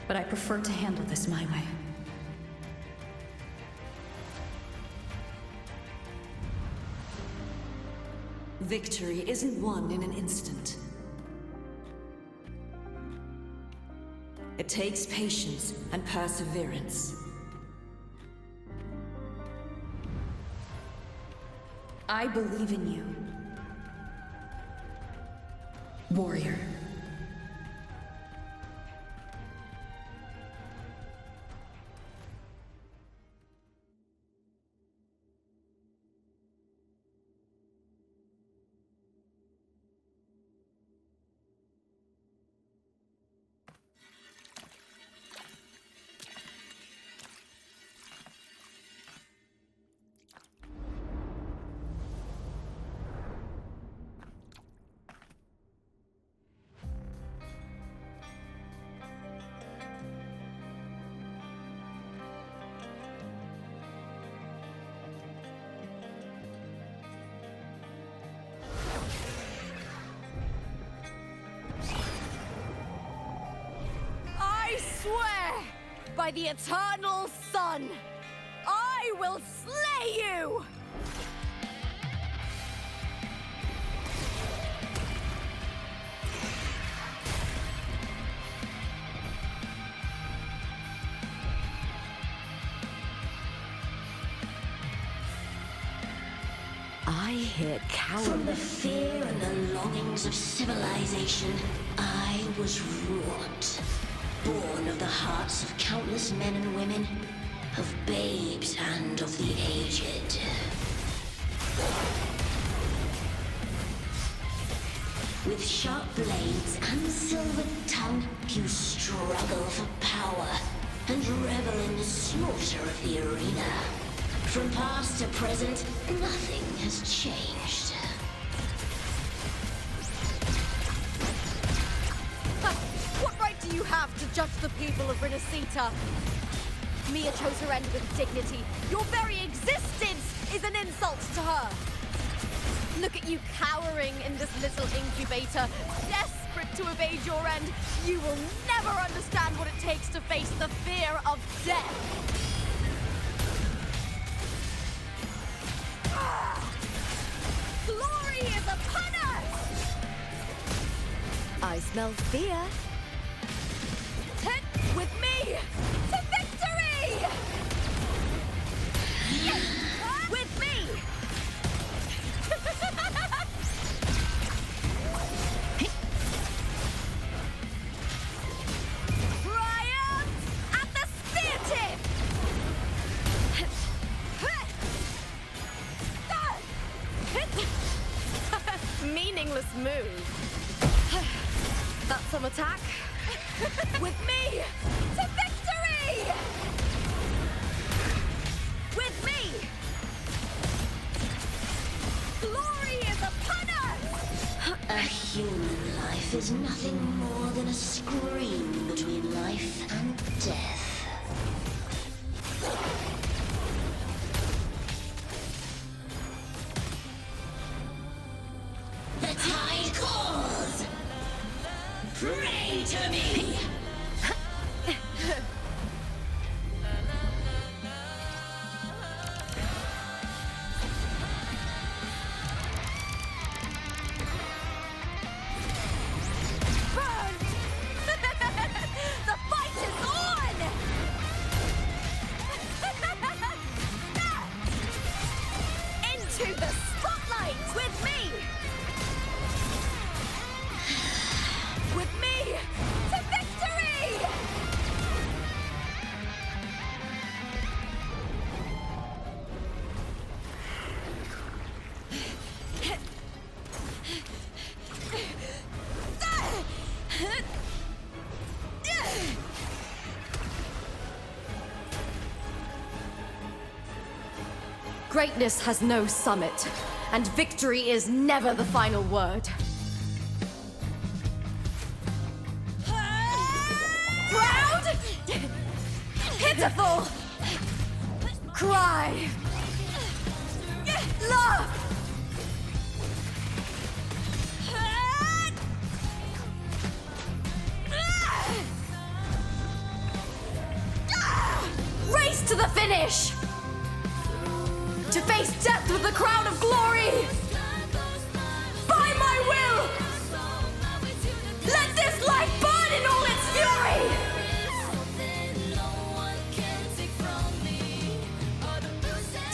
But I prefer to handle this my way. Victory isn't won in an instant. It takes patience and perseverance. I believe in you. Warrior. by the eternal sun! I will slay you! I hear cowardice. From the fear and the longings of civilization, I was wrought. Born of the hearts of countless men and women, of babes and of the aged. With sharp blades and silver tongue, you struggle for power and revel in the slaughter of the arena. From past to present, nothing has changed. What right do you have to judge the people of Renacita? Mia chose her end with dignity. Your very existence is an insult to her. Look at you cowering in this little incubator, desperate to evade your end. You will never understand what it takes to face the fear of death. Glory is upon us! I smell fear. With me to victory! With me! Triumph at the spear tip! Meaningless move. That's some attack. With me to victory! With me! Glory is upon us! A human life is nothing more than a scream between life and death. The tide calls! Pray to me! The fight is on! Into the spotlight with me! With me to victory! Greatness has no summit, and victory is never the final word. Proud! Pitiful! Cry! Love! Race to the finish! To face death with the crown of glory! By my will! Let this life burn in all its fury!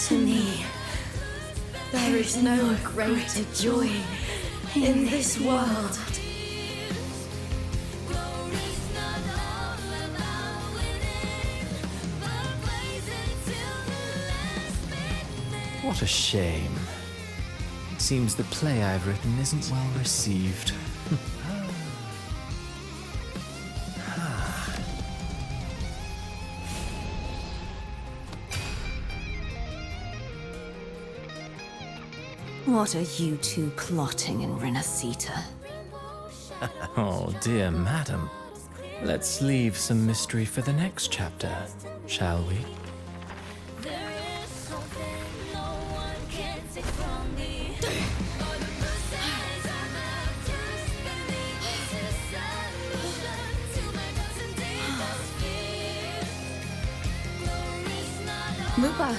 To me, there is no greater joy in this world. What a shame. Seems the play I've written isn't well received. What are you two plotting in Renacita? Oh, dear madam. Let's leave some mystery for the next chapter, shall we? Lupa!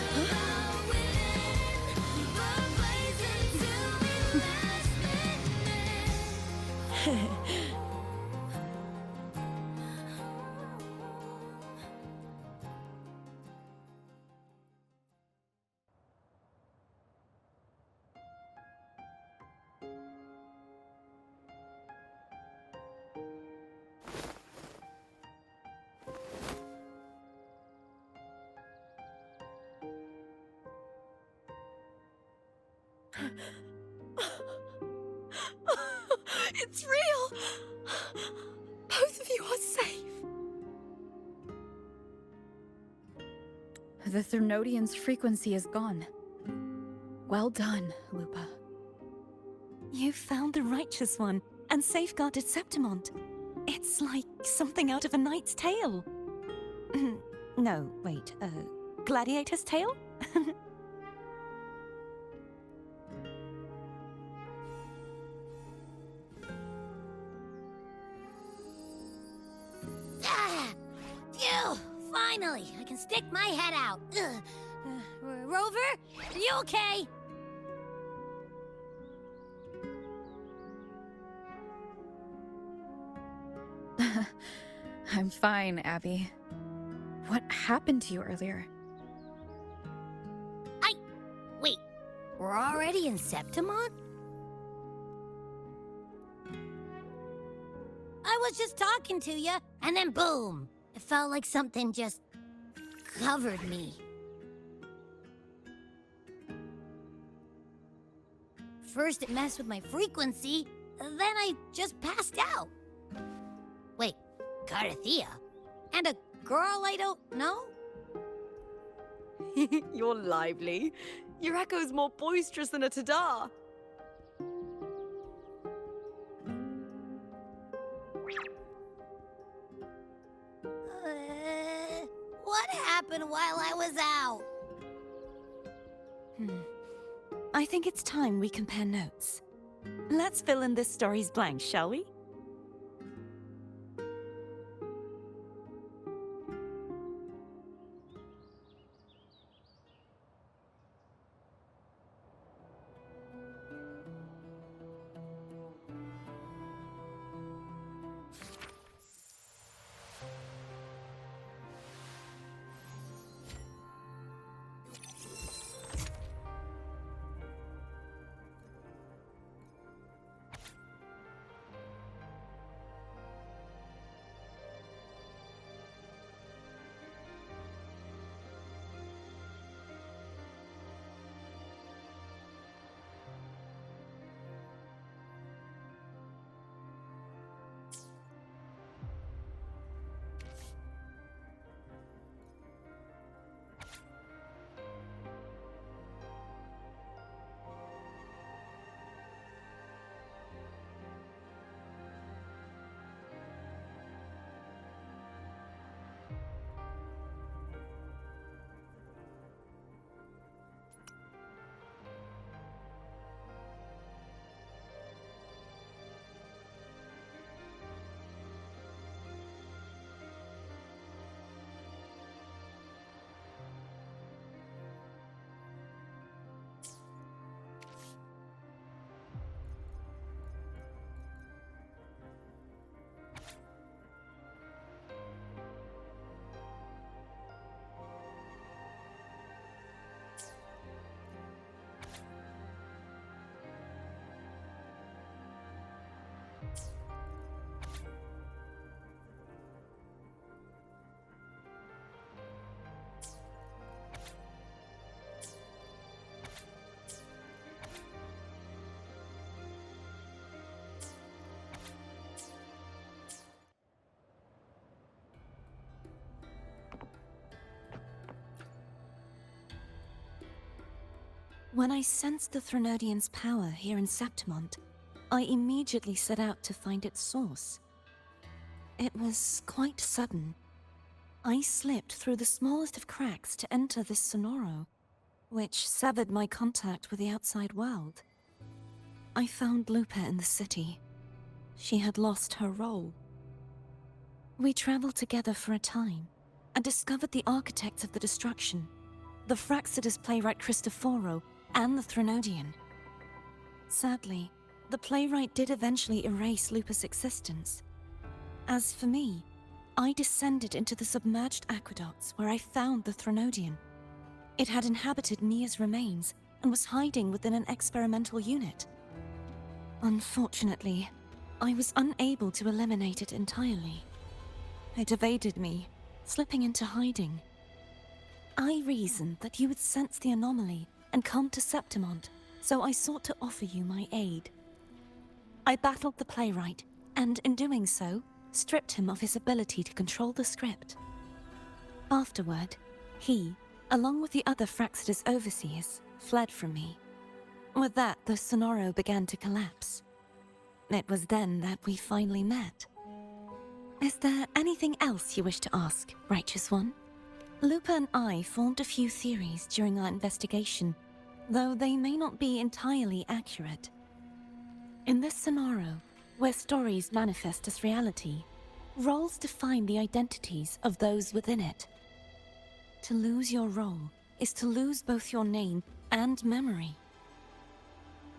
It's real! Both of you are safe! The Threnodian's frequency is gone. Well done, Lupa. You found the righteous one and safeguarded Septimont. It's like something out of a knight's tale. No, wait, gladiator's tale? Phew! Finally, I can stick my head out. Rover, are you okay? I'm fine, Abby. What happened to you earlier? Wait, we're already in Septimont? I was just talking to you, and then boom! It felt like something just covered me. First it messed with my frequency, then I just passed out. Wait, Carthea? And a girl I don't know? You're lively. Your echo's more boisterous than a tada. What happened while I was out? I think it's time we compare notes. Let's fill in this story's blanks, shall we? When I sensed the Threnodian's power here in Septimont, I immediately set out to find its source. It was quite sudden. I slipped through the smallest of cracks to enter this sonoro, which severed my contact with the outside world. I found Lupa in the city. She had lost her role. We traveled together for a time, and discovered the architects of the destruction, the Fraxidus playwright Christophoro, and the Threnodian. Sadly, the playwright did eventually erase Lupa's existence. As for me, I descended into the submerged aqueducts where I found the Threnodian. It had inhabited Mia's remains and was hiding within an experimental unit. Unfortunately, I was unable to eliminate it entirely. It evaded me, slipping into hiding. I reasoned that you would sense the anomaly and come to Septimont, so I sought to offer you my aid. I battled the playwright, and in doing so, stripped him of his ability to control the script. Afterward, he, along with the other Fraxidus overseers, fled from me. With that, the Sonoro began to collapse. It was then that we finally met. Is there anything else you wish to ask, Righteous One? Lupa and I formed a few theories during our investigation, though they may not be entirely accurate. In this Sonoro, where stories manifest as reality, roles define the identities of those within it. To lose your role is to lose both your name and memory.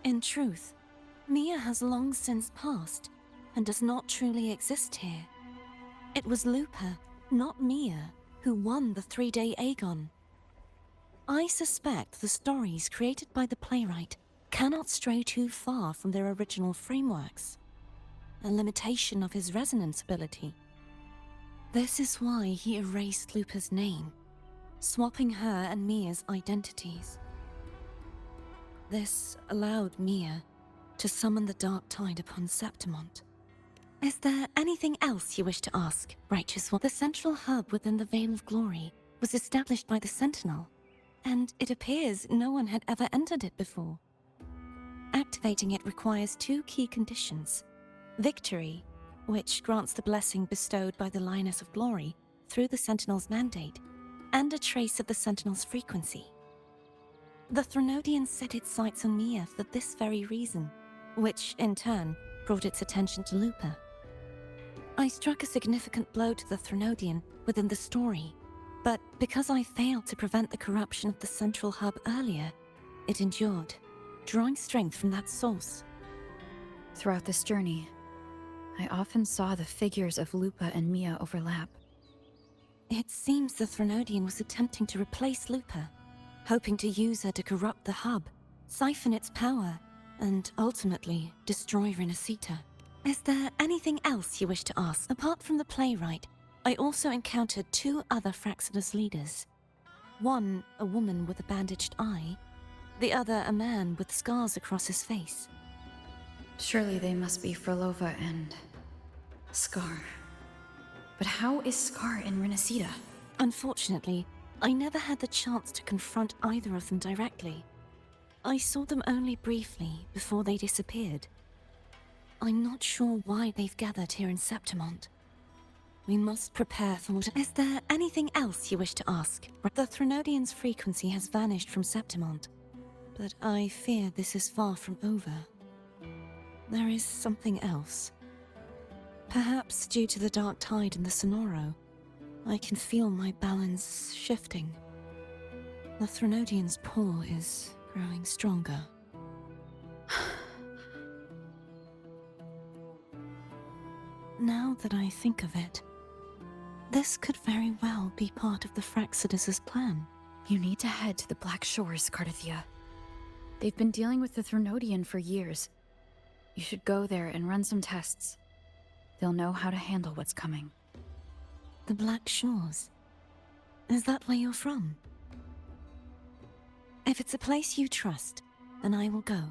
In truth, Mia has long since passed and does not truly exist here. It was Lupa, not Mia, who won the 3-day Aegon. I suspect the stories created by the playwright cannot stray too far from their original frameworks, a limitation of his resonance ability. This is why he erased Lupa's name, swapping her and Mia's identities. This allowed Mia to summon the Dark Tide upon Septimont. Is there anything else you wish to ask, Righteous One? The central hub within the Veil of Glory was established by the Sentinel, and it appears no one had ever entered it before. Activating it requires 2 key conditions: victory, which grants the blessing bestowed by the Lioness of Glory through the Sentinel's mandate, and a trace of the Sentinel's frequency. The Threnodian set its sights on Mia for this very reason, which, in turn, brought its attention to Lupa. I struck a significant blow to the Threnodian within the story, but because I failed to prevent the corruption of the central hub earlier, it endured, drawing strength from that source. Throughout this journey, I often saw the figures of Lupa and Mia overlap. It seems the Threnodian was attempting to replace Lupa, hoping to use her to corrupt the hub, siphon its power, and ultimately destroy Renacita. Is there anything else you wish to ask? Apart from the playwright, I also encountered 2 other Fraxidus leaders. One, a woman with a bandaged eye, the other a man with scars across his face. Surely they must be Frolova and Scar. But how is Scar in Renacita? Unfortunately, I never had the chance to confront either of them directly. I saw them only briefly before they disappeared. I'm not sure why they've gathered here in Septimont. We must prepare for what— Is there anything else you wish to ask? The Threnodian's frequency has vanished from Septimont, but I fear this is far from over. There is something else. Perhaps due to the Dark Tide in the Sonoro, I can feel my balance shifting. The Threnodian's pull is growing stronger. Now that I think of it, this could very well be part of the Fraxidus' plan. You need to head to the Black Shores, Cardathia. They've been dealing with the Threnodian for years. You should go there and run some tests. They'll know how to handle what's coming. The Black Shores? Is that where you're from? If it's a place you trust, then I will go.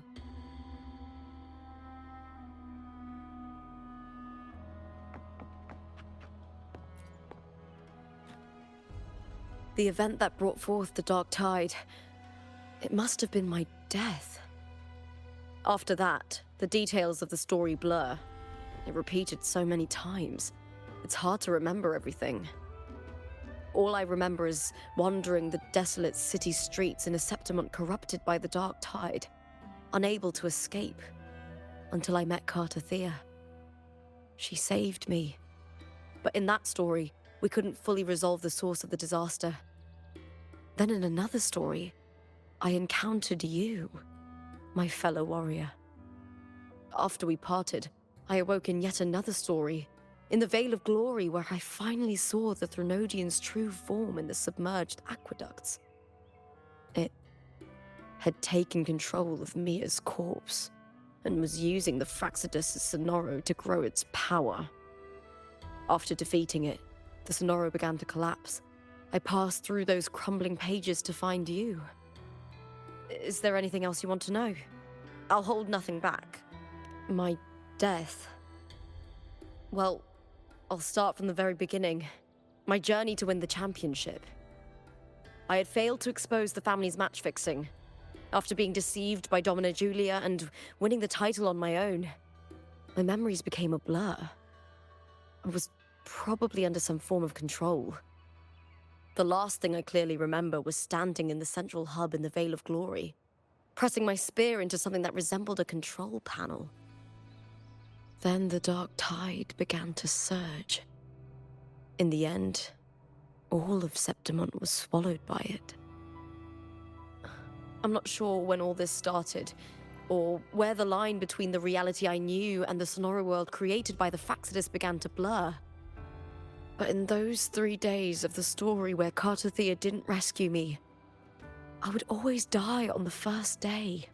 The event that brought forth the Dark Tide, it must have been my death. After that, the details of the story blur. It repeated so many times. It's hard to remember everything. All I remember is wandering the desolate city streets in a Septimont corrupted by the Dark Tide, unable to escape, until I met Cardathia. She saved me. But in that story, we couldn't fully resolve the source of the disaster. Then in another story, I encountered you, my fellow warrior. After we parted, I awoke in yet another story, in the Veil of Glory, where I finally saw the Threnodian's true form in the submerged aqueducts. It had taken control of Mia's corpse, and was using the Fraxidus' Sonoro to grow its power. After defeating it, the Sonoro began to collapse. I passed through those crumbling pages to find you. Is there anything else you want to know? I'll hold nothing back. My death. Well, I'll start from the very beginning. My journey to win the championship. I had failed to expose the family's match fixing. After being deceived by Domina Julia and winning the title on my own, my memories became a blur. I was probably under some form of control. The last thing I clearly remember was standing in the central hub in the Veil of Glory, pressing my spear into something that resembled a control panel. Then the dark tide began to surge. In the end, all of Septimont was swallowed by it. I'm not sure when all this started, or where the line between the reality I knew and the Sonora world created by the Fraxidus began to blur. But in those 3 days of the story where Cartothea didn't rescue me, I would always die on the first day,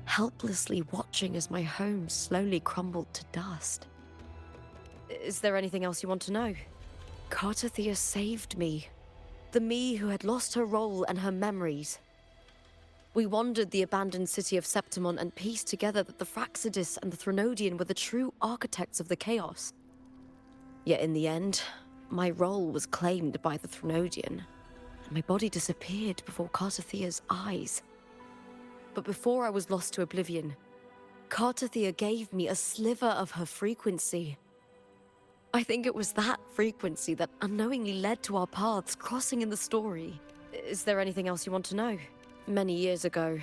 helplessly watching as my home slowly crumbled to dust. Is there anything else you want to know? Cartothea saved me. The me who had lost her role and her memories. We wandered the abandoned city of Septimont and pieced together that the Fraxidus and the Threnodian were the true architects of the chaos. Yet in the end, my role was claimed by the Threnodian, and my body disappeared before Cartothea's eyes. But before I was lost to oblivion, Cartothea gave me a sliver of her frequency. I think it was that frequency that unknowingly led to our paths crossing in the story. Is there anything else you want to know? Many years ago,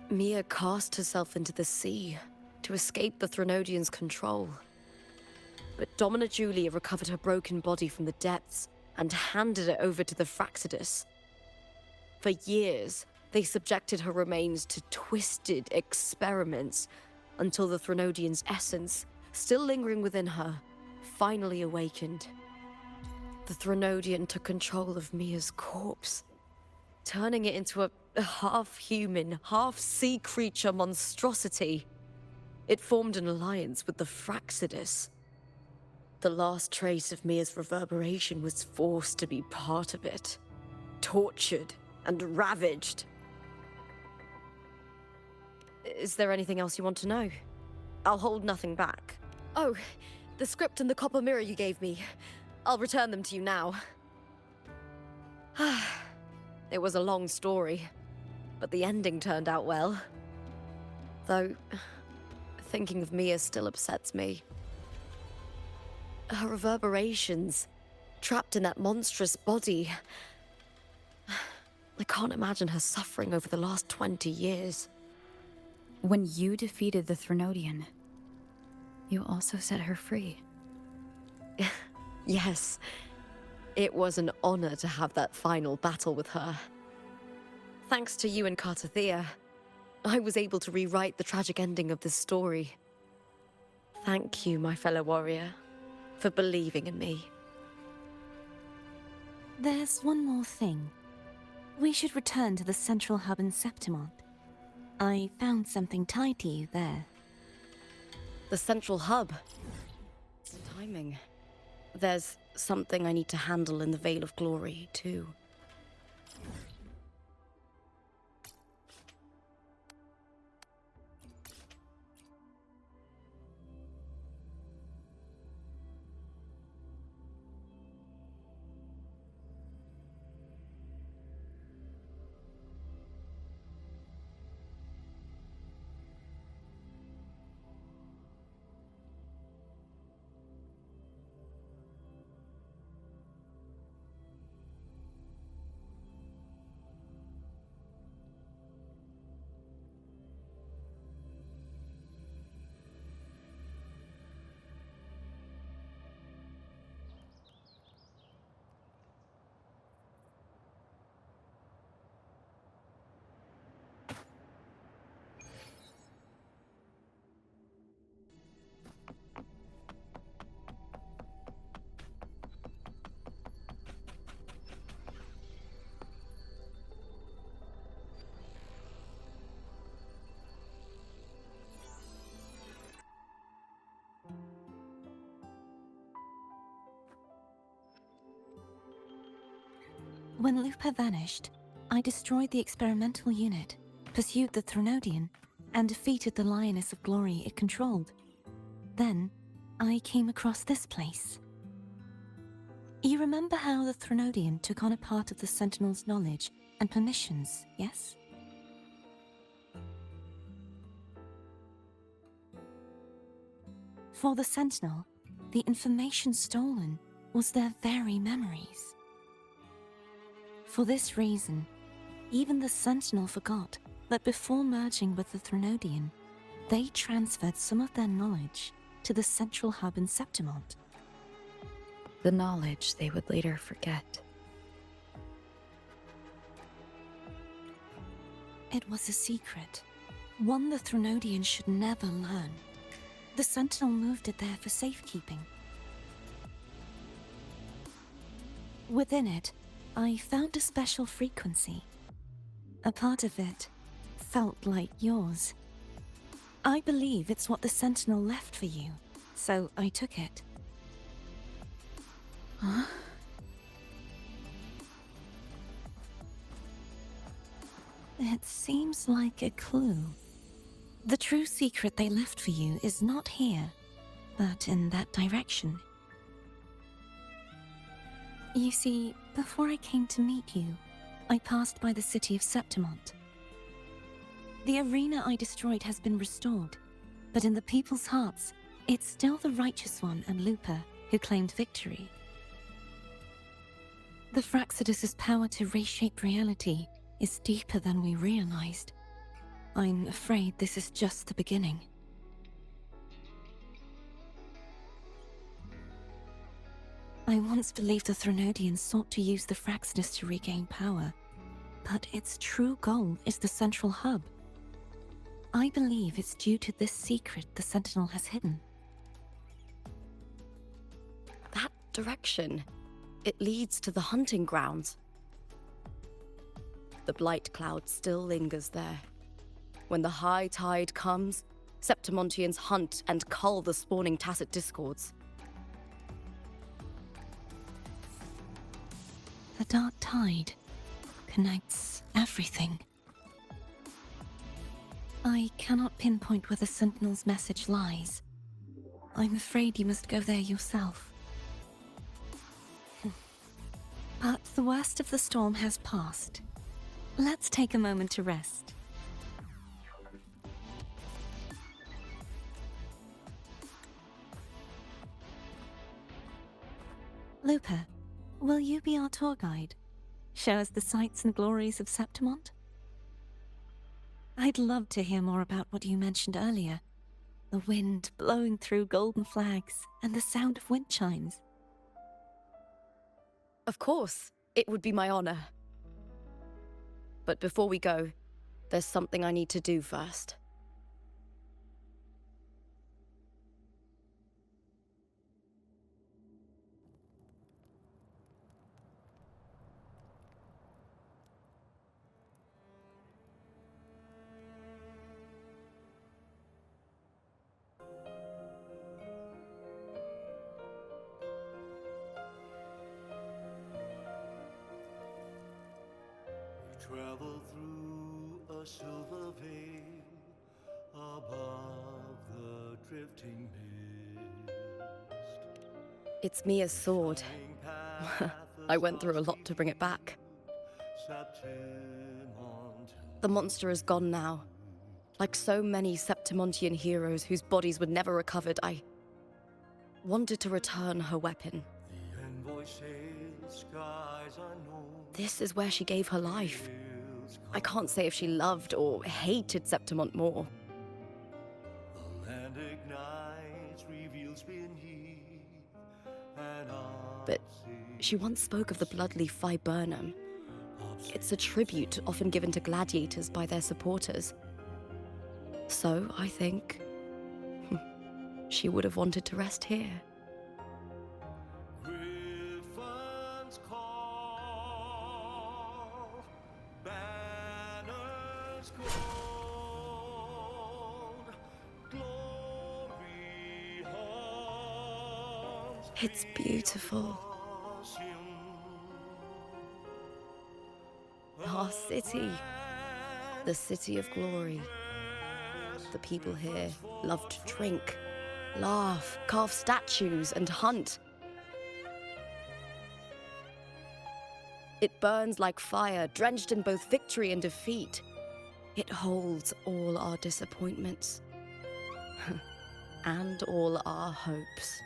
Mia cast herself into the sea to escape the Threnodian's control. But Domina Julia recovered her broken body from the depths and handed it over to the Fraxidus. For years, they subjected her remains to twisted experiments until the Threnodian's essence, still lingering within her, finally awakened. The Threnodian took control of Mia's corpse, turning it into a half-human, half-sea creature monstrosity. It formed an alliance with the Fraxidus. The last trace of Mia's reverberation was forced to be part of it, tortured and ravaged. Is there anything else you want to know? I'll hold nothing back. Oh, the script and the copper mirror you gave me. I'll return them to you now. It was a long story, but the ending turned out well. Though, thinking of Mia still upsets me. Her reverberations, trapped in that monstrous body. I can't imagine her suffering over the last 20 years. When you defeated the Threnodian, you also set her free. Yes. It was an honor to have that final battle with her. Thanks to you and Cartothea, I was able to rewrite the tragic ending of this story. Thank you, my fellow warrior, for believing in me. There's one more thing. We should return to the central hub in Septimont. I found something tied to you there. The central hub. Timing. There's something I need to handle in the Veil of Glory, too. When Lupa vanished, I destroyed the experimental unit, pursued the Threnodian, and defeated the Lioness of Glory it controlled. Then, I came across this place. You remember how the Threnodian took on a part of the Sentinel's knowledge and permissions, yes? For the Sentinel, the information stolen was their very memories. For this reason, even the Sentinel forgot that before merging with the Threnodian, they transferred some of their knowledge to the central hub in Septimont. The knowledge they would later forget. It was a secret, one the Threnodian should never learn. The Sentinel moved it there for safekeeping. Within it, I found a special frequency. A part of it felt like yours. I believe it's what the Sentinel left for you, so I took it. Huh? It seems like a clue. The true secret they left for you is not here, but in that direction. You see, before I came to meet you, I passed by the city of Septimont. The arena I destroyed has been restored, but in the people's hearts, it's still the Righteous One and Lupa who claimed victory. The Fraxidus' power to reshape reality is deeper than we realized. I'm afraid this is just the beginning. I once believed the Threnodians sought to use the Fraxidus to regain power, but its true goal is the central hub. I believe it's due to this secret the Sentinel has hidden. That direction, it leads to the hunting grounds. The blight cloud still lingers there. When the high tide comes, Septimontians hunt and cull the spawning tacit discords. The dark tide connects everything. I cannot pinpoint where the Sentinel's message lies. I'm afraid you must go there yourself. But the worst of the storm has passed. Let's take a moment to rest. Lupa, will you be our tour guide? Show us the sights and glories of Septimont? I'd love to hear more about what you mentioned earlier. The wind blowing through golden flags and the sound of wind chimes. Of course, it would be my honor. But before we go, there's something I need to do first. Travel through a silver veil above the drifting mist. It's Mia's sword. I went through a lot to bring it back. The monster is gone now. Like so many Septimontian heroes whose bodies were never recovered, I wanted to return her weapon. This is where she gave her life. I can't say if she loved or hated Septimont more. The land ignites, reveals beneath, but she once spoke of the bloodleaf viburnum. It's a tribute often given to gladiators by their supporters. So, I think, she would have wanted to rest here. Griffins call, banners gold, glory haunts It's beautiful. Our city. The city of glory. The people here love to drink, laugh, carve statues, and hunt. It burns like fire, drenched in both victory and defeat. It holds all our disappointments and all our hopes.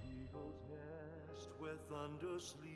Eagle's nest where thunder sleeps.